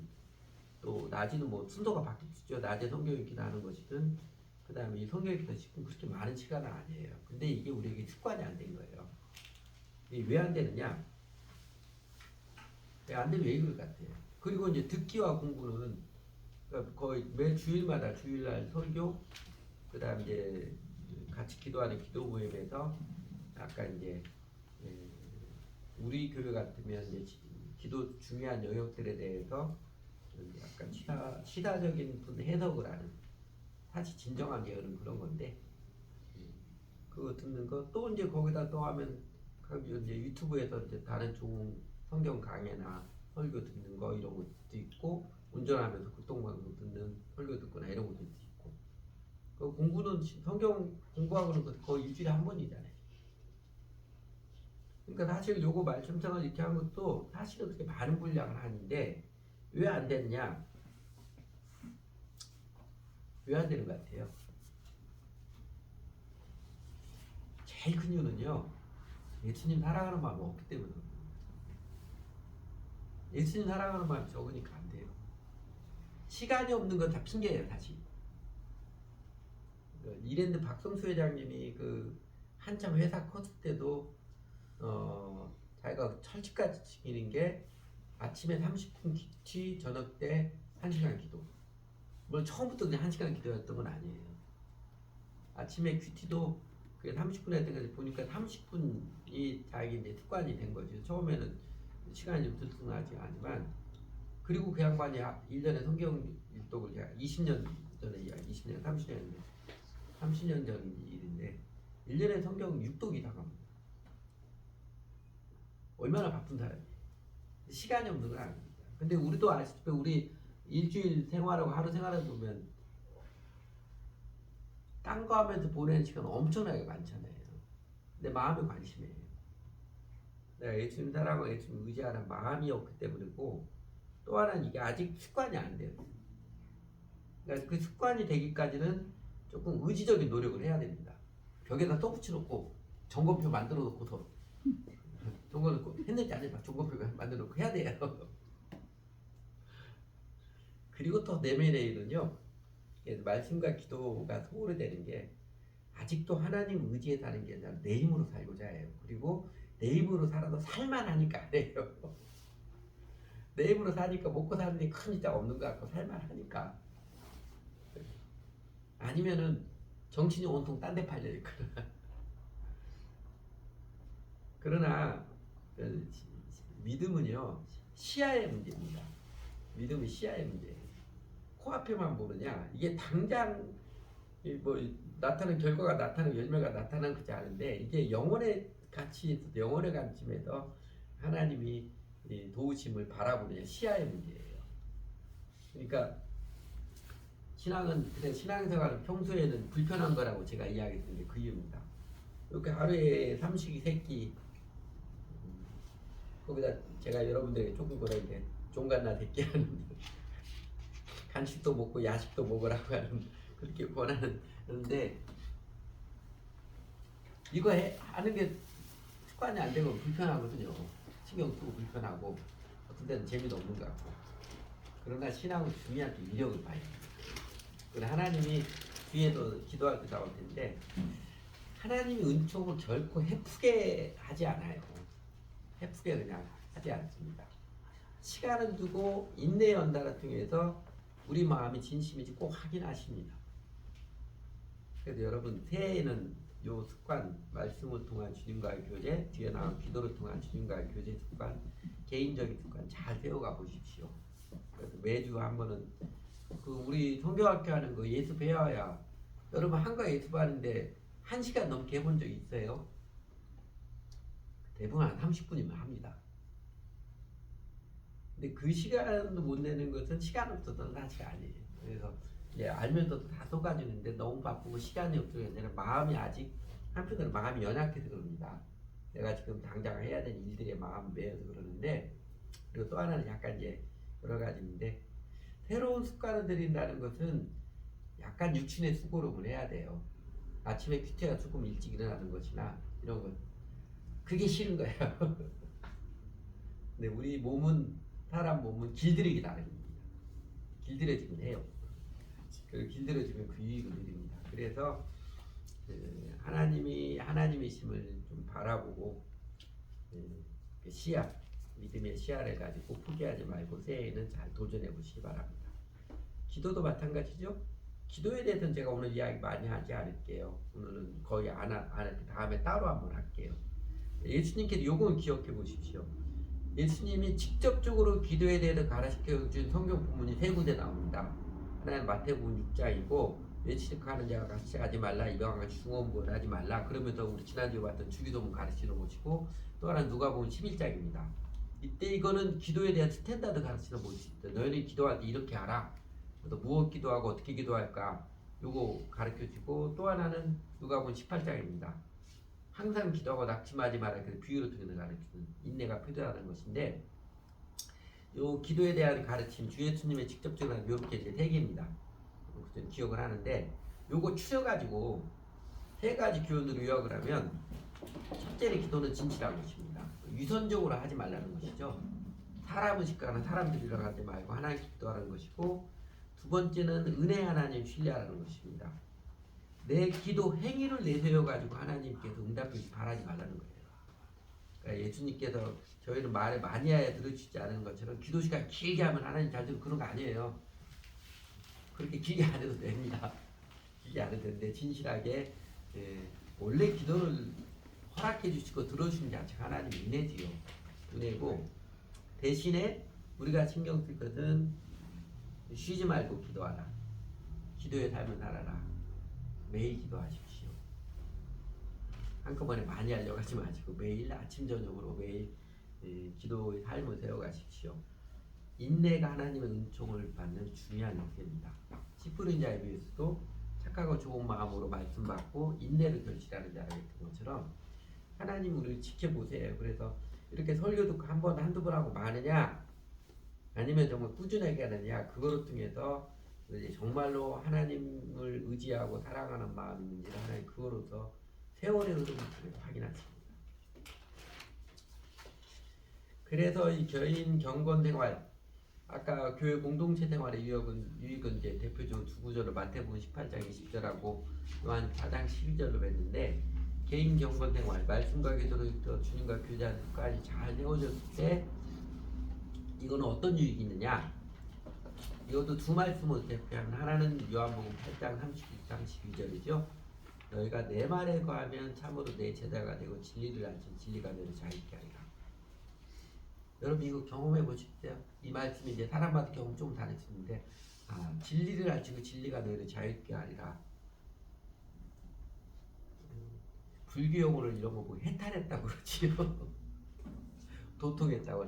또 낮에는 뭐 순서가 바뀌었죠. 낮에 성경 읽기도 하는 것이든, 그 다음에 이 성경 읽기도 10분, 그렇게 많은 시간은 아니에요. 근데 이게 우리에게 습관이 안 된 거예요. 왜 안 되느냐? 안 되면 왜 그럴 것 같아요. 그리고 이제 듣기와 공부는 그러니까 거의 매 주일마다 주일날 설교, 그 다음 이제 같이 기도하는 기도 모임에서 약간 이제 우리 교회 같으면 이제 기도 중요한 영역들에 대해서 약간 시사적인 해석을 하는, 사실 진정한 게으른 그런 건데, 그거 듣는 거 또 이제 거기다 또 하면 이제 유튜브에서 이제 다른 좋은 성경 강해나 설교 듣는 거 이런 것도 있고, 운전하면서 교통방송 듣는 설교 듣거나 이런 것도 있고, 그 공부는 성경 공부하고는 거의 일주일에 한 번이잖아요. 그러니까 사실 요거 말씀상을 이렇게 한 것도 사실은 그렇게 많은 분량은 아닌데 왜 안 되느냐? 왜 안 되는 것 같아요? 제일 큰 이유는요, 예수님 사랑하는 마음이 없기 때문에 그렇습니다. 예수님 사랑하는 마음이 적으니까 안 돼요. 시간이 없는 건 다 핑계예요, 사실. 이랜드 박성수 회장님이 그 한참 회사 컸을 때도 자기가 철칙까지 지키는 게 아침에 30분 기치, 저녁 때 1시간 기도. 물론 처음부터 그냥 1시간 기도였던 건 아니에요. 아침에 큐티도 그게 30분 했던 거 보니까 30분이 자기 이제 습관이 된 거죠. 처음에는 시간이 좀 들쑥하지 않지만, 그리고 그 양반이 1년에 성경 읽독을 제가 20년 전에 20년, 30년 전 일인데 1년에 성경 6독 이상 합니다. 얼마나 바쁜 사람이에요. 시간이 없는 건 아닙니다. 근데 우리도 아시다시피 우리 일주일 생활하고 하루 생활을 보면 딴 거 하면서 보내는 시간 엄청나게 많잖아요. 근데 마음의 관심이에요. 내가 예수님 사랑하고 예수님 의지하는 마음이 없기 때문이고, 또 하나는 이게 아직 습관이 안 돼요. 그러니까 그 습관이 되기까지는 조금 의지적인 노력을 해야 됩니다. 벽에다 또 붙여놓고 점검표 만들어 놓고서 점검표 했는지 안 했는지 점검표 만들어 놓고 해야 돼요. 그리고 또 내면에는요, 말씀과 기도가 소홀히 되는 게 아직도 하나님 의지에 사는 게 아니라 내 힘으로 살고자 해요. 그리고 내 힘으로 살아도 살만하니까 안 해요. 내 힘으로 사니까 먹고 사는데 큰 이자가 없는 것 같고 살만하니까. 아니면은 정신이 온통 딴 데 팔려 있거나. 그러나 믿음은요, 시야의 문제입니다. 믿음은 시야의 문제예요. 코앞에만 보느냐, 이게 당장 뭐 나타나는 결과가 나타나는 열매가 나타나는 거지 않은데, 이게 영혼의 가치에서 영혼의 관점에서 하나님이 도우심을 바라보느냐, 시야의 문제예요. 그러니까 신앙은, 그래, 신앙생활은 평소에는 불편한 거라고 제가 이야기했던 게 그 이유입니다. 이렇게 하루에 삼식이 세끼, 거기다 제가 여러분들에게 조금 거라 이제 종갓나 새끼 하는 간식도 먹고 야식도 먹으라고 하는, 그렇게 권하는데, 이거 하는 게 습관이 안 되면 불편하거든요. 신경 쓰고 불편하고, 어떤 데는 재미도 없는 것 같고. 그러나 신앙은 중요한 게 위력을 봐야 돼요. 그리고 하나님이 뒤에도 기도할 때 나올 텐데, 하나님이 은총을 결코 헤프게 하지 않아요. 헤프게 그냥 하지 않습니다. 시간을 두고 인내의 연단을 통해서 우리 마음이 진심인지 꼭 확인하십니다. 그래서 여러분, 새해에는 요 습관, 말씀을 통한 주님과의 교제, 뒤에 나온 기도를 통한 주님과의 교제 습관, 개인적인 습관 잘 세워가 보십시오. 그래서 매주 한 번은 우리 성경학교 하는 거 예습 해야, 여러분 한가 예습하는데 1시간 넘게 해본 적 있어요? 대부분 한 30분이면 합니다. 근데 그 시간도 못 내는 것은 시간 없어서 사실 아니에요. 그래서 이제 알면서도 다 속아주는데 너무 바쁘고 시간이 없어서 아니라 마음이 아직, 한편으로 마음이 연약해서 그럽니다. 내가 지금 당장 해야 되는 일들에 마음 매여서 그러는데, 그리고 또 하나는 약간 이제 여러 가지인데, 새로운 습관을 들인다는 것은 약간 육신의 수고로움을 해야 돼요. 아침에 큐티가 조금 일찍 일어나는 것이나 이런 것, 그게 싫은 거예요. 근데 우리 몸은, 사람 몸은 길들이기 나름입니다. 길들여지긴 해요. 그 길들여지면 그 유익을 누립니다. 그래서 하나님이심을 좀 바라보고, 그 시야, 믿음의 시야를 가지고 포기하지 말고 새해에는 잘 도전해 보시기 바랍니다. 기도도 마찬가지죠. 기도에 대해서는 제가 오늘 이야기 많이 하지 않을게요. 오늘은 거의 안 할게요. 다음에 따로 한번 할게요. 예수님께서 요건 기억해 보십시오. 예수님이 직접적으로 기도에 대해서 가르쳐 준 성경 본문이 3군데 나옵니다. 하나는 마태복음 6장이고, 외치하는 자가 같이 하지 말라, 이방과 같이 중언부언 하지 말라, 그러면서 우리 지난주에 봤던 주기도문 가르치는 곳이고, 또 하나는 누가복음 11장입니다. 이때 이거는 기도에 대한 스탠다드 가르치는 곳입니다. 너희는 기도할 때 이렇게 하라, 또 무엇 기도하고 어떻게 기도할까, 요거 가르쳐주고, 또 하나는 누가복음 18장입니다. 항상 기도하고 낙심하지 마라, 그 비유를 통해서 가르치는 인내가 필요하다는 것인데, 요 기도에 대한 가르침, 주 예수님의 직접적으로 이렇게 이제 3개입니다. 기억을 하는데, 요거 추려가지고 3가지 교훈으로 요약을 하면, 첫째는 기도는 진실한 것입니다. 유선적으로 하지 말라는 것이죠. 사람을 식가는 사람들이랑 하지 말고 하나님께 기도하는 것이고, 두 번째는 은혜 하나님 신뢰하라는 것입니다. 내 기도 행위를 내세워가지고 하나님께서 응답을 바라지 말라는 거예요. 그러니까 예수님께서 저희는 말을 많이 해야 들어주지 않은 것처럼 기도 시간 길게 하면 하나님 잘 들고 그런 거 아니에요. 그렇게 길게 안 해도 됩니다. 길게 안 해도 되는데, 진실하게 원래 기도를 허락해 주시고 들어주신 자체가 하나님 은혜지요. 은혜고, 대신에 우리가 신경 쓸 것은 쉬지 말고 기도하라. 기도의 삶을 살아라. 매일 기도하십시오. 한꺼번에 많이 하려고 하지 마시고 매일 아침 저녁으로 매일 기도의 삶을 세워가십시오. 인내가 하나님의 은총을 받는 중요한 형태입니다. 씨 뿌린 자에 비해서도 착하고 좋은 마음으로 말씀 받고 인내를 결실하는 자라 했던 것처럼 하나님 우리를 지켜보세요. 그래서 이렇게 설교 듣고 한 번 한두 번 하고 마느냐 아니면 정말 꾸준하게 하느냐 그거를 통해서 이제 정말로 하나님을 의지하고 사랑하는 마음이 있는지를 하나님 그거로서 세월의 흐름을 통해서 확인하십니다. 그래서 이 교인 경건 생활 아까 교회 공동체 생활의 유익은 이제 대표적으로 두 구절을 마태복음 18장 20절하고 요한 4장 12절로 뵀는데 개인 경건 생활 말씀과 기도로 주님과 교제하는까지 잘 세워졌을 때 이거는 어떤 유익이 있느냐? 이것도 두 말씀을 대표하는 하나는 요한복음 8장 31장 12절이죠. 너희가 내 말에 거하면 참으로 내 제자가 되고 진리를 알지 진리가 너를 자유케 하리라. 여러분 이거 경험해 보십시오. 이 말씀이 이제 사람마다 경험 좀 다르시는데 진리를 알지고 진리가 너희를 자유케 하리라. 불교 용어를 이런 거 보고 해탈했다고 그러지요. 도통했다고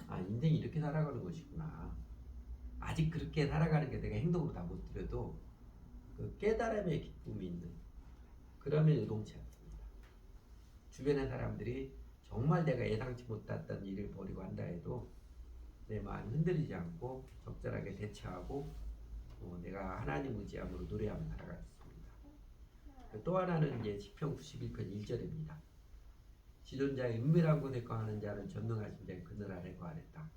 하는 인생이 이렇게 살아가는 것이구나. 아직 그렇게 살아가는 게 내가 행동으로 다 못 드려도 그 깨달음의 기쁨이 있는 그러면 요동치 않습니다. 주변의 사람들이 정말 내가 예상치 못했던 일을 벌이고 한다 해도 내 마음이 흔들리지 않고 적절하게 대처하고 내가 하나님 의지함으로 노래하며 살아가겠습니다. 또 하나는 이제 시편 91편 1절입니다. 지존자의 은밀한 곳에 거하는 자는 전능하신 자의 그늘 아래 거하랬다.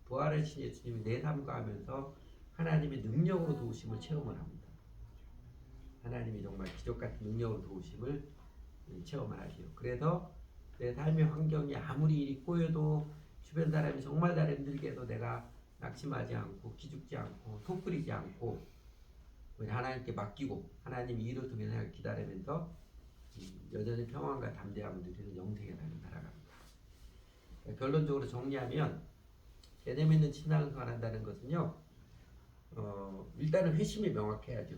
부활하신 예수님이 내 삶과 하면서 하나님의 능력으로 도우심을 체험을 합니다. 하나님이 정말 기적같은 능력으로 도우심을 체험을 하시오. 그래서 내 삶의 환경이 아무리 일이 꼬여도 주변 사람이 정말 나를 힘들게 해도 내가 낙심하지 않고 기죽지 않고 속 끓이지 않고 하나님께 맡기고 하나님이 일을 통해 기다리면서 여전히 평안과 담대함을 누리는 영생의 삶을 살아갑니다. 결론적으로 정리하면 개념 있는 신앙을 선한다는 것은요 일단은 회심이 명확해야죠.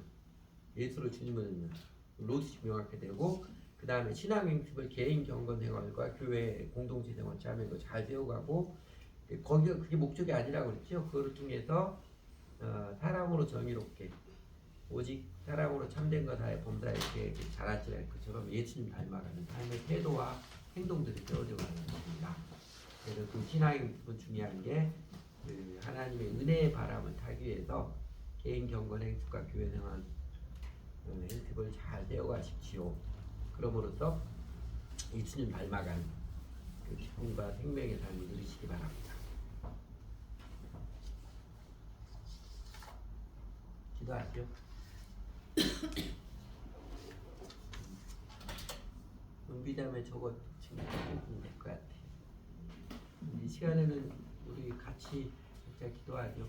예수를 주님을 로드시 명확해야 되고 그 다음에 신앙 행습을 개인 경건 생활과 교회 공동체 생활 자매도 잘 배워가고 거기가 그게 목적이 아니라고 그랬죠. 그걸 통해서 사랑으로 정의롭게 오직 사랑으로 참된 것 하에 범사에 이렇게 자라지 않을 것처럼 예수님 닮아가는 삶의 태도와 행동들이 세워져 가는 것입니다. 그래서 그 신앙 행습은 중요한 게 그 하나님의 은혜의 바람을 타기 위해서 개인 경건 행습과 교회 생활 행습을 잘 세워가십시오. 그럼으로써 예수님 닮아가는 그 기쁨과 생명의 삶을 누리시기 바랍니다. 기도하시오. 은비담에 저것 챙겨주시면 될 것 같아요. 이 시간에는 우리 같이 기도하죠.